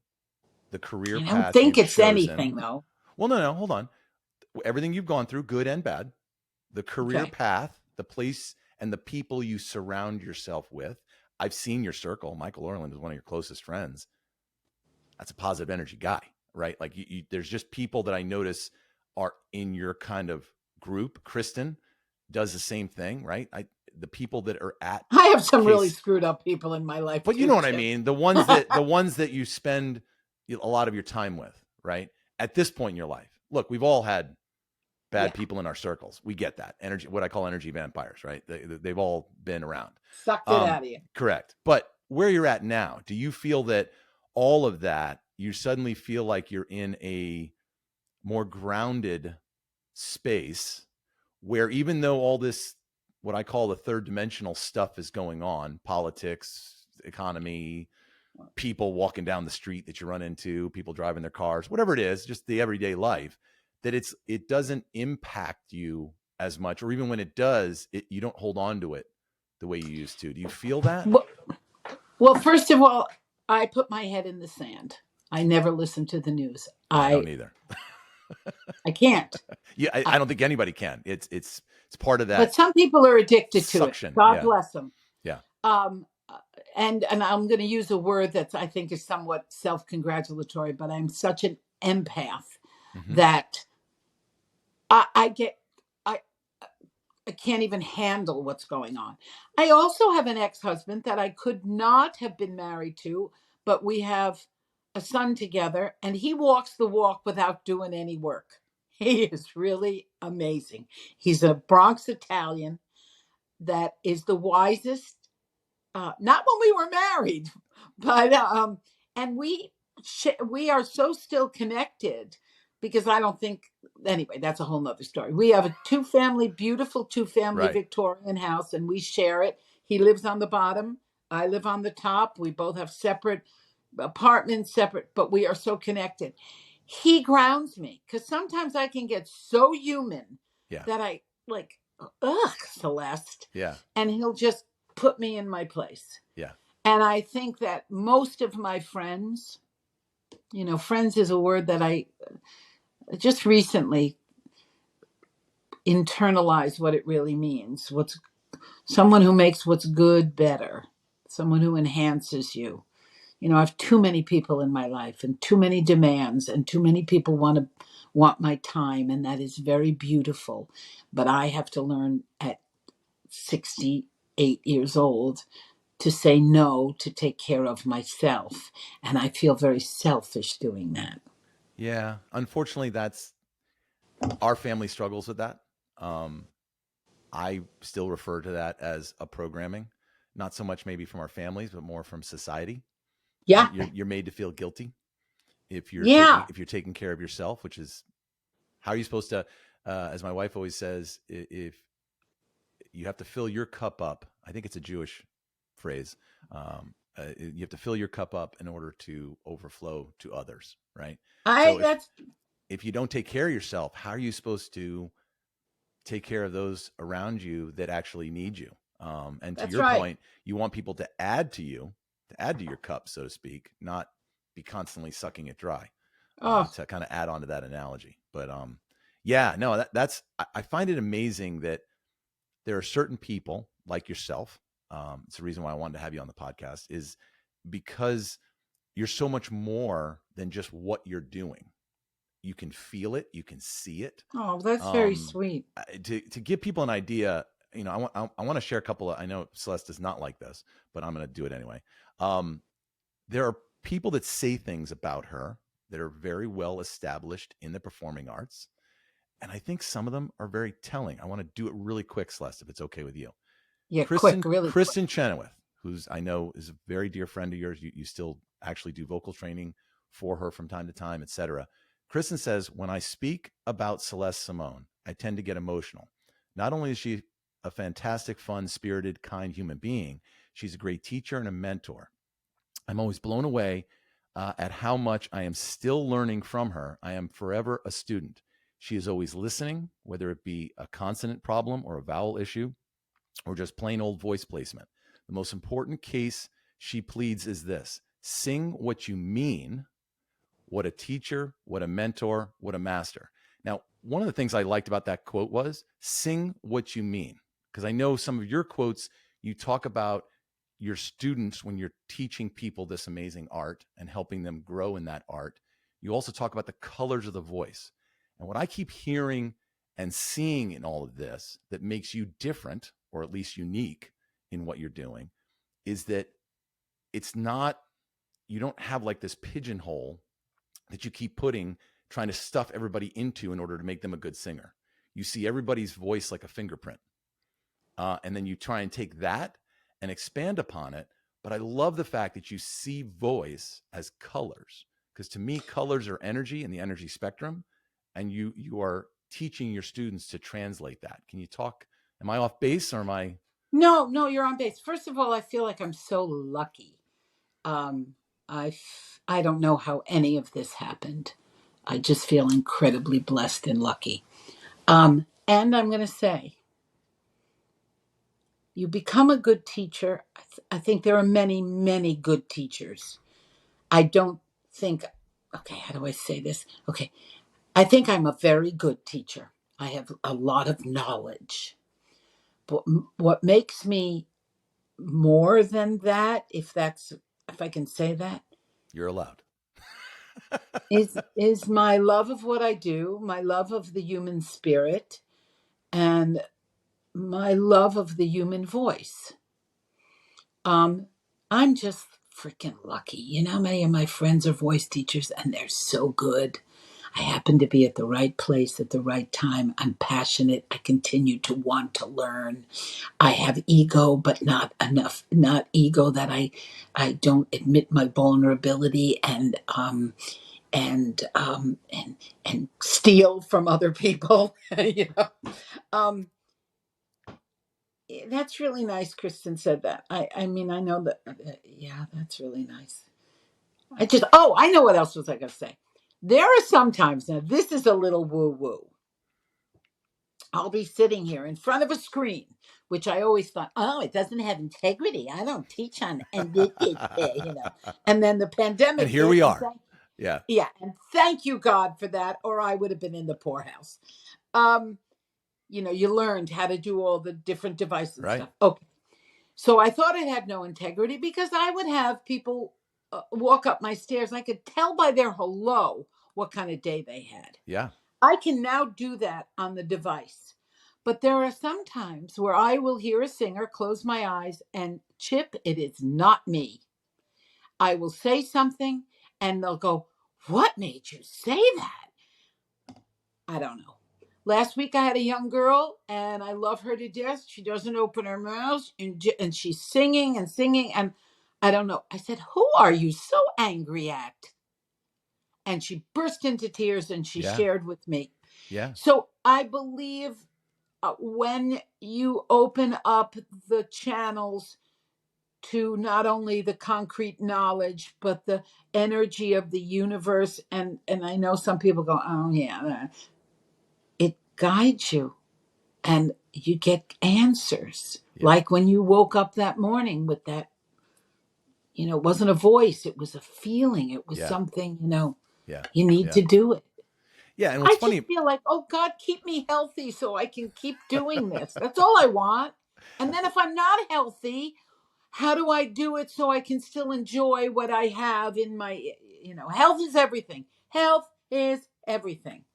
the career I path don't think you've it's chosen, anything, though. Well, no, hold on. Everything you've gone through, good and bad, the career path, the place and the people you surround yourself with. I've seen your circle. Michael Orland is one of your closest friends. That's a positive energy guy, right? Like there's just people that I notice are in your kind of group. Kristin does the same thing, right? The people that are at I have some really screwed up people in my life, but you know what I mean? The ones that you spend a lot of your time with, right? At this point in your life. Look, we've all had bad people in our circles. We get that. Energy, what I call energy vampires, right? They've all been around. Sucked it out of you. Correct. But where you're at now, do you feel that all of that, you suddenly feel like you're in a more grounded space where even though all this, what I call the third dimensional stuff is going on, politics, economy, people walking down the street that you run into, people driving their cars, whatever it is, just the everyday life, that it doesn't impact you as much, or even when it does, you don't hold on to it the way you used to. Do you feel that? Well, first of all, I put my head in the sand. I never listen to the news. I don't either. I can't. Yeah, I don't think anybody can. It's part of that. But some people are addicted suction. To it. God bless them. Yeah. And I'm going to use a word that I think is somewhat self-congratulatory, but I'm such an empath that I can't even handle what's going on. I also have an ex-husband that I could not have been married to, but we have a son together, and he walks the walk without doing any work. He is really amazing. He's a Bronx Italian that is the wisest, not when we were married, but and we are so still connected because I don't think, anyway, that's a whole nother story. We have a beautiful two-family Victorian house, and we share it. He lives on the bottom. I live on the top. We both have separate apartments, but we are so connected. He grounds me because sometimes I can get so human that I like, Celeste. Yeah. And he'll just put me in my place. Yeah. And I think that most of my friends, friends is a word that I just recently internalized what it really means. Someone who makes what's good better, someone who enhances you. I have too many people in my life and too many demands, and too many people want my time, and that is very beautiful. But I have to learn at 68 years old to say no, to take care of myself. And I feel very selfish doing that. Yeah. Unfortunately, our family struggles with that. I still refer to that as a programming, not so much maybe from our families, but more from society. Yeah. You're made to feel guilty if you're taking care of yourself, which is how are you supposed to, as my wife always says, if you have to fill your cup up. I think it's a Jewish phrase. You have to fill your cup up in order to overflow to others, right? If you don't take care of yourself, how are you supposed to take care of those around you that actually need you? And to your point, you want people to add to you, to add to your cup, so to speak, not be constantly sucking it dry. Oh, To kind of add on to that analogy. But yeah, no, that's I find it amazing that there are certain people like yourself. It's the reason why I wanted to have you on the podcast, is because you're so much more than just what you're doing. You can feel it, you can see it. oh, that's very sweet. To give people an idea, I want to share a couple of. I know Celeste does not like this, but I'm going to do it anyway. There are people that say things about her that are very well established in the performing arts, and I think some of them are very telling. I want to do it really quick, Celeste, if it's okay with you. Yeah, Kristin, quick, really. Kristin Chenoweth, who's I know is a very dear friend of yours. You still actually do vocal training for her from time to time, etc. Kristin says, when I speak about Celeste Simone, I tend to get emotional. Not only is she a fantastic, fun, spirited, kind human being, she's a great teacher and a mentor. I'm always blown away at how much I am still learning from her. I am forever a student. She is always listening, whether it be a consonant problem or a vowel issue, or just plain old voice placement. The most important case she pleads is this: sing what you mean. What a teacher, what a mentor, what a master. Now, one of the things I liked about that quote was sing what you mean. Because I know some of your quotes, you talk about your students when you're teaching people this amazing art and helping them grow in that art. You also talk about the colors of the voice. And what I keep hearing and seeing in all of this that makes you different, or at least unique in what you're doing, is that it's not, you don't have like this pigeonhole that you keep trying to stuff everybody into in order to make them a good singer. You see everybody's voice like a fingerprint. And then you try and take that and expand upon it. But I love the fact that you see voice as colors, because to me, colors are energy and the energy spectrum. And you are teaching your students to translate that. Can you talk? Am I off base, or am I? No, you're on base. First of all, I feel like I'm so lucky. I don't know how any of this happened. I just feel incredibly blessed and lucky. And I'm going to say, you become a good teacher. I think there are many, many good teachers. I don't think, okay, how do I say this? Okay, I think I'm a very good teacher. I have a lot of knowledge. But what makes me more than that, if I can say that, You're allowed. is my love of what I do, my love of the human spirit, and my love of the human voice. I'm just freaking lucky. You know, many of my friends are voice teachers and they're so good. I happen to be at the right place at the right time. I'm passionate. I continue to want to learn. I have ego, but not enough, not ego that I don't admit my vulnerability and steal from other people. You know, um, that's really nice. Kristin said that. I mean, I know that. Yeah, that's really nice. I know what else was I going to say. There are sometimes, now this is a little woo woo. I'll be sitting here in front of a screen, which I always thought, oh, it doesn't have integrity. I don't teach on, and you know. And then the pandemic And here hit, we are. Yeah. Yeah, and thank you God for that, or I would have been in the poorhouse. Um, you know, you learned how to do all the different devices and stuff. Okay, so I thought it had no integrity because I would have people walk up my stairs. I could tell by their hello what kind of day they had. Yeah. I can now do that on the device. But there are some times where I will hear a singer, close my eyes, and Chip, it is not me. I will say something and they'll go, what made you say that? I don't know. Last week I had a young girl and I love her to death. She doesn't open her mouth and she's singing and singing. And I don't know. I said, who are you so angry at? And she burst into tears and she shared with me. Yeah. So I believe when you open up the channels to not only the concrete knowledge, but the energy of the universe, and I know some people go, oh yeah, it guides you and you get answers. Yeah. Like when you woke up that morning with that it wasn't a voice, it was a feeling. It was Yeah. something, Yeah. you need Yeah. to do it. Yeah. And what's I just funny, feel like, oh God, keep me healthy so I can keep doing this. That's all I want. And then if I'm not healthy, how do I do it so I can still enjoy what I have in my, health is everything. Health is everything.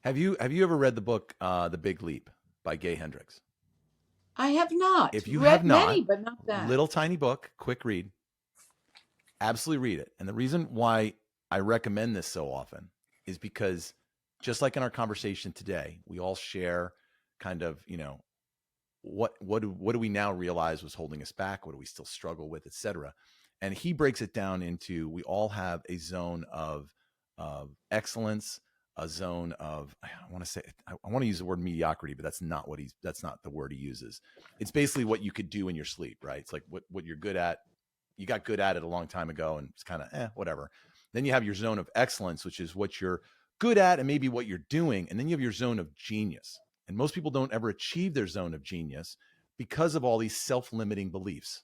have you ever read the book The Big Leap by Gay Hendricks? I have not If you have read not, many, but not that. little tiny book, quick read. Absolutely read it. And the reason why I recommend this so often is because just like in our conversation today, we all share kind of, what do we now realize was holding us back? What do we still struggle with, et cetera? And he breaks it down into, we all have a zone of excellence, a zone of, I want to use the word mediocrity, but that's not the word he uses. It's basically what you could do in your sleep, right? It's like what you're good at. You got good at it a long time ago and it's kind of whatever. Then you have your zone of excellence, which is what you're good at and maybe what you're doing. And then you have your zone of genius. And most people don't ever achieve their zone of genius because of all these self-limiting beliefs.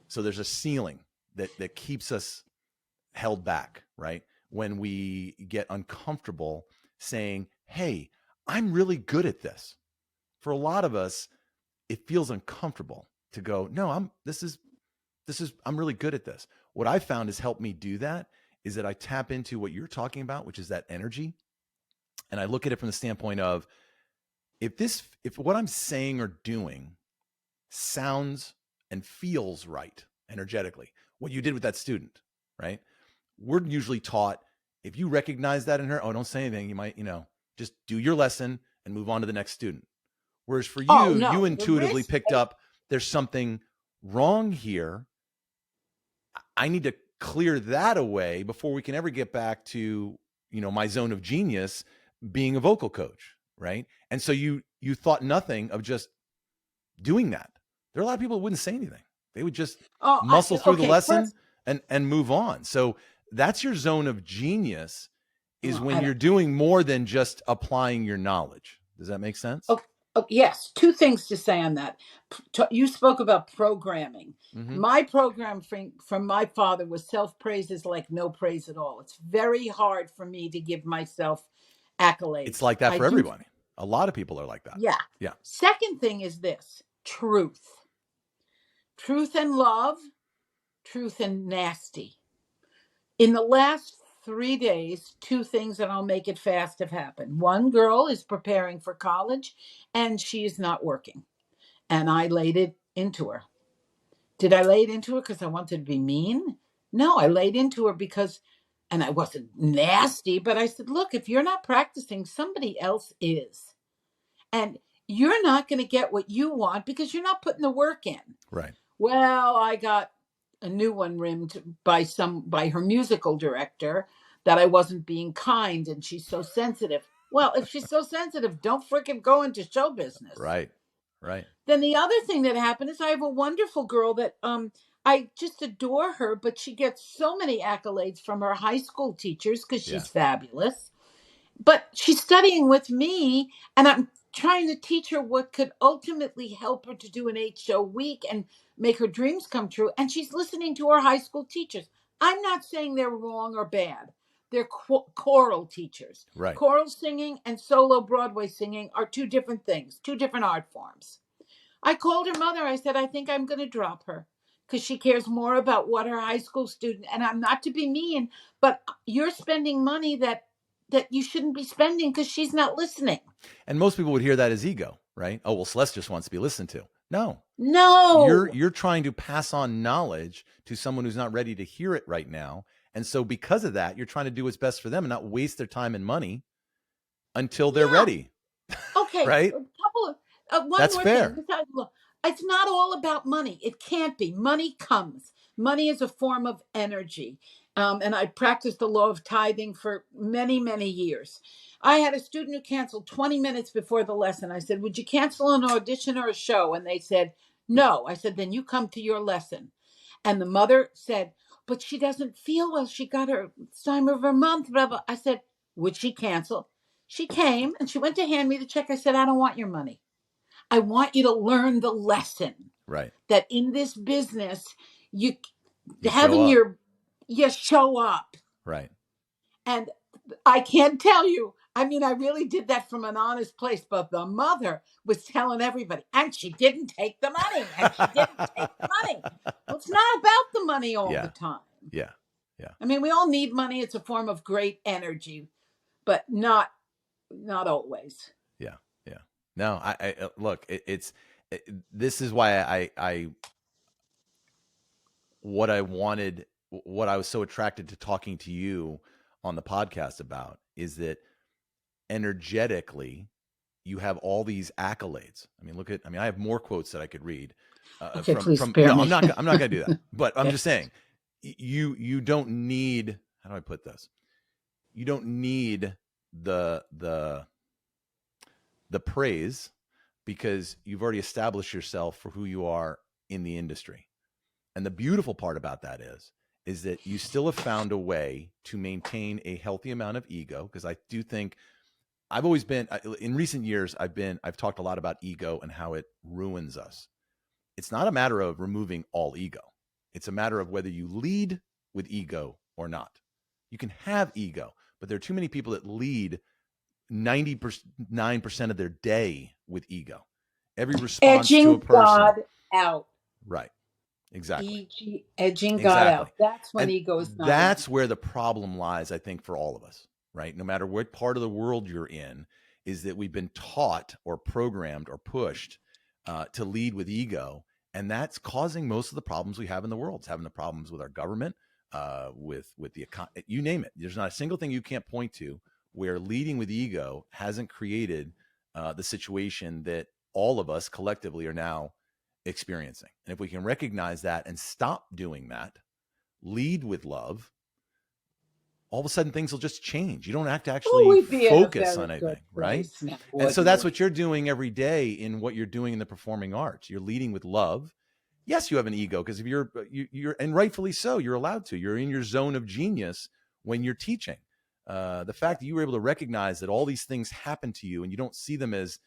So there's a ceiling that keeps us held back, right? When we get uncomfortable saying, hey, I'm really good at this. For a lot of us, it feels uncomfortable to go, no, I'm really good at this. What I found has helped me do that is that I tap into what you're talking about, which is that energy. And I look at it from the standpoint of, if what I'm saying or doing sounds and feels right energetically, what you did with that student, right? We're usually taught, if you recognize that in her, don't say anything. You might, just do your lesson and move on to the next student. Whereas for you, Oh, no, you intuitively picked up, there's something wrong here. I need to clear that away before we can ever get back to, my zone of genius, being a vocal coach. Right. And so you thought nothing of just doing that. There are a lot of people who wouldn't say anything. They would just muscle through the lesson and move on. So that's your zone of genius, is when you're doing more than just applying your knowledge. Does that make sense? Oh, yes. Two things to say on that. You spoke about programming. Mm-hmm. My program from my father was self-praise is like no praise at all. It's very hard for me to give myself accolades. It's like that for everybody. A lot of people are like that. Yeah. Yeah. Second thing is this: truth and love, truth and nasty. In the last 3 days, two things, and I'll make it fast, have happened. One girl is preparing for college and she is not working. And I laid it into her. Did I lay it into her because I wanted to be mean? No, I laid into her because, and I wasn't nasty, but I said, look, if you're not practicing, somebody else is. And you're not going to get what you want because you're not putting the work in. Right. Well, I got a new one rimmed by her musical director that I wasn't being kind and she's so sensitive. Well, if she's so sensitive, don't freaking go into show business. Right. Then the other thing that happened is I have a wonderful girl that I just adore her, but she gets so many accolades from her high school teachers because she's fabulous. But she's studying with me and I'm trying to teach her what could ultimately help her to do an 8-show week and make her dreams come true. And she's listening to her high school teachers. I'm not saying they're wrong or bad. They're choral teachers. Right. Choral singing and solo Broadway singing are two different things, two different art forms. I called her mother. I said, I think I'm going to drop her because she cares more about what her high school student, and I'm not to be mean, but you're spending money that you shouldn't be spending because she's not listening. And most people would hear that as ego, right? Oh, well, Celeste just wants to be listened to. No. You're trying to pass on knowledge to someone who's not ready to hear it right now. And so because of that, you're trying to do what's best for them and not waste their time and money until they're ready. Okay. Right? One That's more fair. thing. Look, it's not all about money. It can't be. Money comes. Money is a form of energy. And I practiced the law of tithing for many, many years. I had a student who canceled 20 minutes before the lesson. I said, would you cancel an audition or a show? And they said, no. I said, then you come to your lesson. And the mother said, but she doesn't feel well. She got her time of her month. Blah, blah. I said, would she cancel? She came and she went to hand me the check. I said, I don't want your money. I want you to learn the lesson. Right. That in this business, you show up. Right. And I can't tell you. I mean, I really did that from an honest place, but the mother was telling everybody, and she didn't take the money, and she didn't take the money. Well, it's not about the money all the time. Yeah. I mean, we all need money. It's a form of great energy, but not always. Yeah. No, I look, this is why what I wanted, what I was so attracted to talking to you on the podcast about is that energetically you have all these accolades. I mean, I have more quotes that I could read. Okay, please spare me. I'm not going to do that. But I'm just saying, you don't need. How do I put this? You don't need the praise because you've already established yourself for who you are in the industry. And the beautiful part about that is that you still have found a way to maintain a healthy amount of ego. Because I do think I've always been, in recent years, I've talked a lot about ego and how it ruins us. It's not a matter of removing all ego. It's a matter of whether you lead with ego or not. You can have ego, but there are too many people that lead 99% of their day with ego. Every response to a person. God out. Right. Exactly. Edging God out. That's when ego is not. That's where the problem lies, I think, for all of us, right? No matter what part of the world you're in, is that we've been taught or programmed or pushed to lead with ego. And that's causing most of the problems we have in the world. It's having the problems with our government, with the economy, you name it. There's not a single thing you can't point to where leading with ego hasn't created the situation that all of us collectively are now experiencing. And if we can recognize that and stop doing that, lead with love, all of a sudden things will just change. You don't have to actually focus on anything, right? And so that's what you're doing every day in what you're doing in the performing arts. You're leading with love. Yes, you have an ego because if you're and rightfully so, you're allowed to. You're in your zone of genius when you're teaching. The fact that you were able to recognize that all these things happen to you and you don't see them as,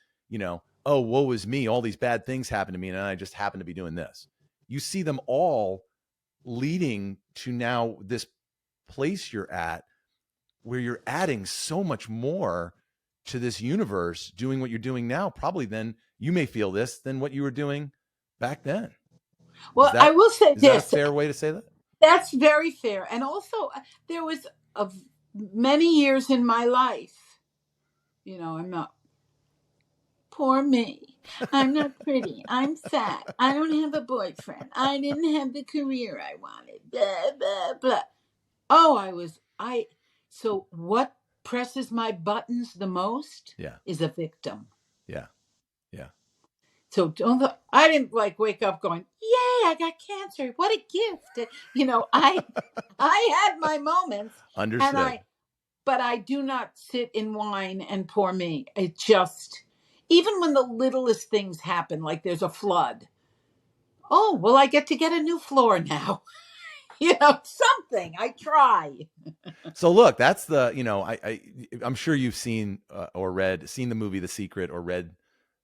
oh, woe is me, all these bad things happen to me and I just happen to be doing this. You see them all leading to now this place you're at where you're adding so much more to this universe doing what you're doing now, probably than you may feel this than what you were doing back then. Well, I will say this. Is that a fair way to say that? That's very fair. And also there was many years in my life, I'm not, poor me. I'm not pretty. I'm fat. I don't have a boyfriend. I didn't have the career I wanted. Blah, blah, blah. Oh, so what presses my buttons the most is a victim. Yeah. So I didn't wake up going, yay, I got cancer. What a gift. I had my moments. Understood. But I do not sit in whine and poor me. It just, even when the littlest things happen, like there's a flood. Oh, well, I get to get a new floor now. Something. I try. So look, that's I'm sure you've seen or seen the movie The Secret or read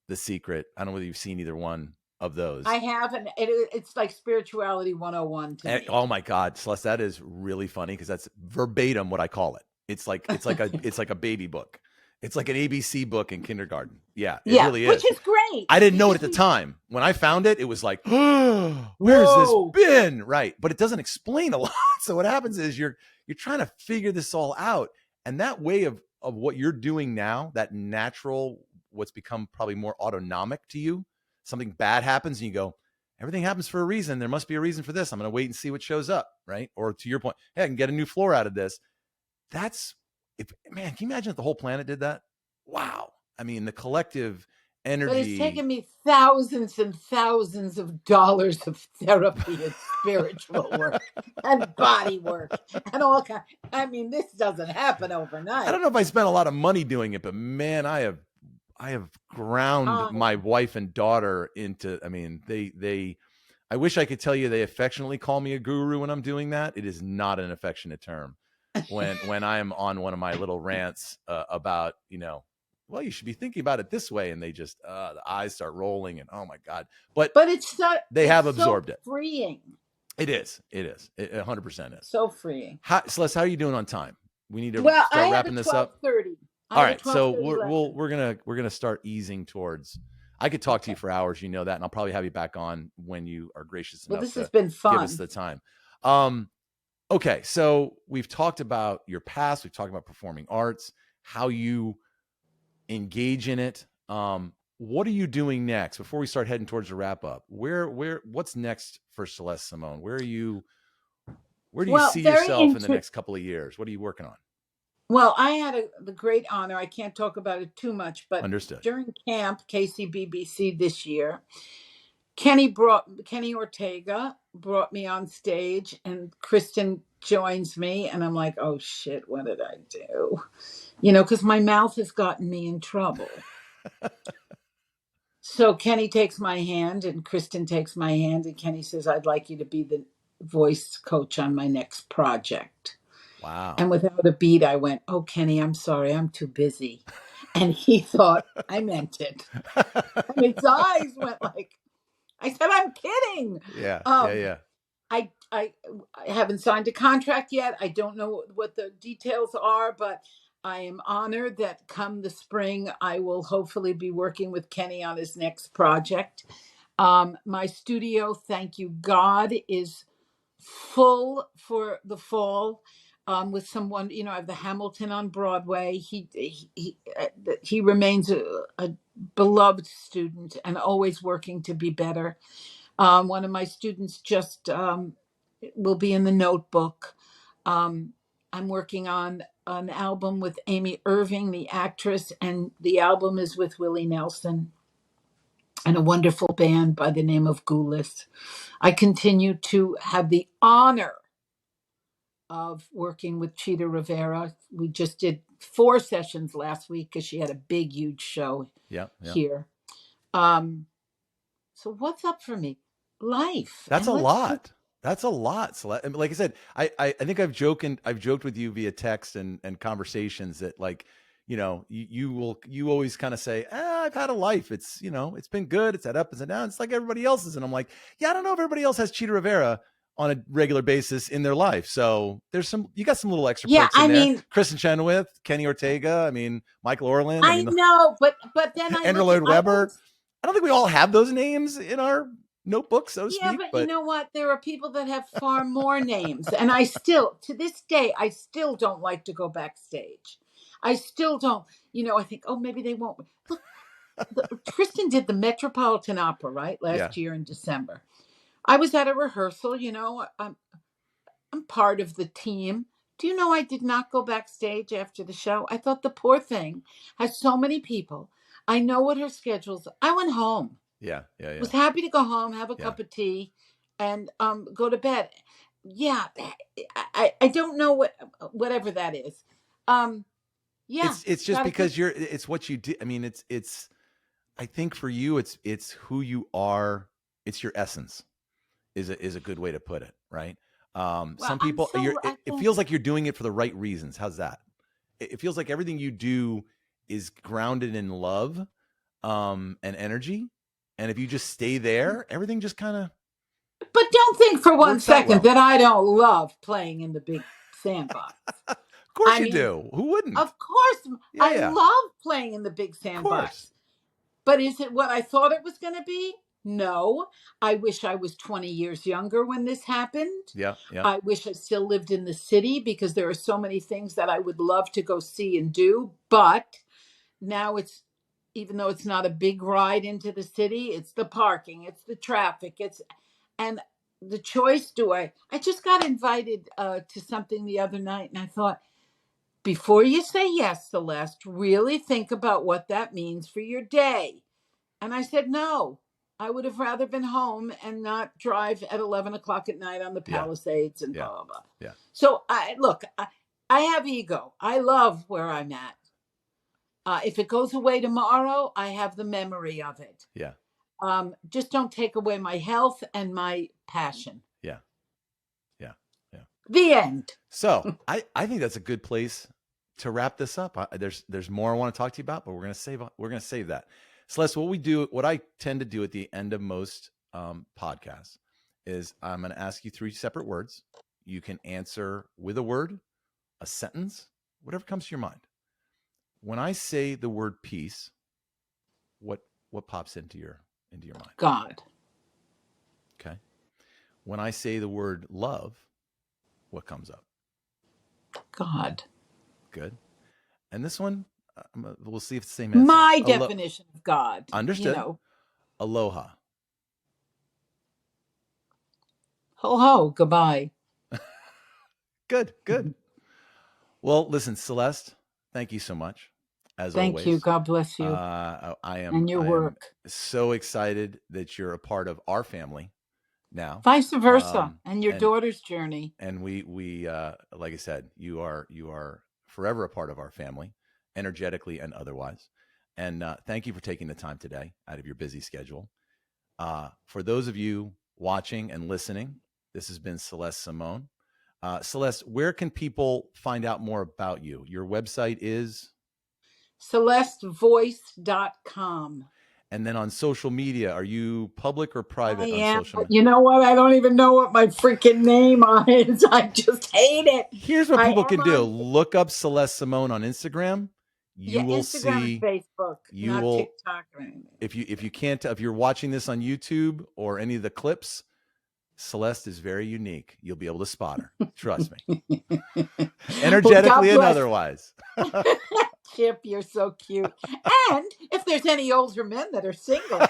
The Secret. I don't know whether you've seen either one of those. I haven't. It's like spirituality 101 to me. Oh my God, Celeste, that is really funny because that's verbatim what I call it. It's like a baby book. It's like an ABC book in kindergarten. Yeah, it really is. Which is great. I didn't know it at the time. When I found it, it was like, oh, where's this been? Right. But it doesn't explain a lot. So what happens is you're trying to figure this all out. And that way of what you're doing now, that natural, what's become probably more autonomic to you, something bad happens and you go, everything happens for a reason. There must be a reason for this. I'm going to wait and see what shows up. Right. Or to your point, hey, I can get a new floor out of this. Can you imagine if the whole planet did that? Wow. I mean, the collective energy. But it's taken me thousands and thousands of dollars of therapy and spiritual work and body work and all kinds. I mean, this doesn't happen overnight. I don't know if I spent a lot of money doing it, but man, I have ground my wife and daughter into, I mean, I wish I could tell you they affectionately call me a guru when I'm doing that. It is not an affectionate term. When I'm on one of my little rants about, well, you should be thinking about it this way. And they just, the eyes start rolling and oh my God. But it's so, they have absorbed it. Freeing. It is. It 100% is. So freeing. Celeste, how are you doing on time? We need to Well, I start have wrapping a this up. 12:30. All right, so 12:30 we're gonna start easing towards. I could talk to you for hours, you know that, and I'll probably have you back on when you are gracious enough this to has been fun. give us the time. Okay, so we've talked about your past. We've talked about performing arts, how you engage in it. What are you doing next before we start heading towards the wrap up? What's next for Celeste Simone? Where do you see yourself in the next couple of years? What are you working on? Well, I had the great honor. I can't talk about it too much, but Understood. During camp, KCBBC this year, Kenny Ortega brought me on stage, and Kristin joins me, and I'm like, oh shit, what did I do? Because my mouth has gotten me in trouble. So Kenny takes my hand, and Kristin takes my hand, and Kenny says, I'd like you to be the voice coach on my next project. Wow. And without a beat, I went, oh, Kenny, I'm sorry, I'm too busy. And he thought I meant it. And his eyes went like, I said, I'm kidding. Yeah. I haven't signed a contract yet. I don't know what the details are, but I am honored that come the spring, I will hopefully be working with Kenny on his next project. My studio, thank you, God, is full for the fall. With someone, I have the Hamilton on Broadway. He remains a beloved student and always working to be better. One of my students just will be in the Notebook. I'm working on an album with Amy Irving, the actress, and the album is with Willie Nelson and a wonderful band by the name of Goulis. I continue to have the honor of working with Chita Rivera. We just did 4 sessions last week because she had a big, huge show here. So what's up for me? Life. That's a lot. That's a lot. Like I said, I think I've joked with you via text and conversations that, like, you always kind of say, I've had a life. It's, it's been good. It's had ups and downs. It's like everybody else's. And I'm like, yeah, I don't know if everybody else has Chita Rivera on a regular basis in their life. So you got some little extra perks in there. Kristin Chenoweth, Kenny Ortega, Michael Orland. I know, but then Andrew Lloyd Webber. I don't think we all have those names in our notebook, so to speak. Yeah, but you know what? There are people that have far more names. And I still, to this day, I still don't like to go backstage. I still don't, I think, oh, maybe they won't. Look, Kristin did the Metropolitan Opera, right? Last year in December. I was at a rehearsal, I'm part of the team. Do you know I did not go backstage after the show? I thought the poor thing has so many people. I know what her schedule's. I went home. Yeah. Was happy to go home, have a cup of tea, and go to bed. Yeah, I don't know whatever that is. It's just because it's what you do. It's I think for you, it's who you are. It's your essence is a good way to put it, right? Some people, it feels like you're doing it for the right reasons. How's that? It feels like everything you do is grounded in love, and energy. And if you just stay there, everything just kind of. But don't think for one second that I don't love playing in the big sandbox. Of course you do. Who wouldn't? Of course. I love playing in the big sandbox. But is it what I thought it was going to be? No. I wish I was 20 years younger when this happened. Yeah. I wish I still lived in the city because there are so many things that I would love to go see and do. But now even though it's not a big ride into the city, it's the parking, it's the traffic, and the choice. I just got invited to something the other night, and I thought, before you say yes, Celeste, really think about what that means for your day. And I said, no, I would have rather been home and not drive at 11 o'clock at night on the Palisades and blah, blah, blah. Yeah. So I have ego. I love where I'm at. If it goes away tomorrow, I have the memory of it. Yeah. Just don't take away my health and my passion. Yeah. The end. So I think that's a good place to wrap this up. There's more I want to talk to you about, but we're gonna save that. Celeste, what I tend to do at the end of most podcasts is I'm going to ask you 3 separate words. You can answer with a word, a sentence, whatever comes to your mind. When I say the word peace, what pops into your mind? God. Okay. When I say the word love, what comes up? God. Good. And this one, we'll see if it's the same answer. My definition of God. Understood. You know. Aloha. Ho ho. Goodbye. Good. Well, listen, Celeste, thank you so much. As always. Thank you. God bless you. I am and your work. So excited that you're a part of our family now. Vice versa, and your daughter's journey. And we like I said, you are forever a part of our family, energetically and otherwise. And thank you for taking the time today out of your busy schedule. For those of you watching and listening, this has been Celeste Simone. Celeste, where can people find out more about you? Your website is? CelesteVoice.com. And then on social media, are you public or private on social media? You know what? I don't even know what my freaking name is. I just hate it. Here's what people can do. Look up Celeste Simone on Instagram. You will Instagram see. And Facebook, not TikTok or anything. If you're watching this on YouTube or any of the clips, Celeste is very unique. You'll be able to spot her. Trust me. Energetically and otherwise. Chip, you're so cute. And if there's any older men that are single,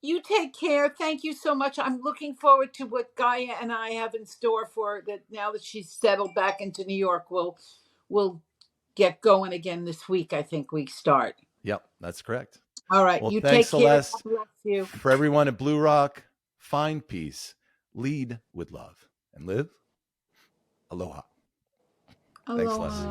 you take care. Thank you so much. I'm looking forward to what Gaia and I have in store for that. Now that she's settled back into New York, we'll get going again this week. I think we start. Yep, that's correct. All right. Well, you thanks, take care. Celeste. God bless you. For everyone at BluRock, find peace, lead with love, and live aloha. Aloha. Thanks, Celeste.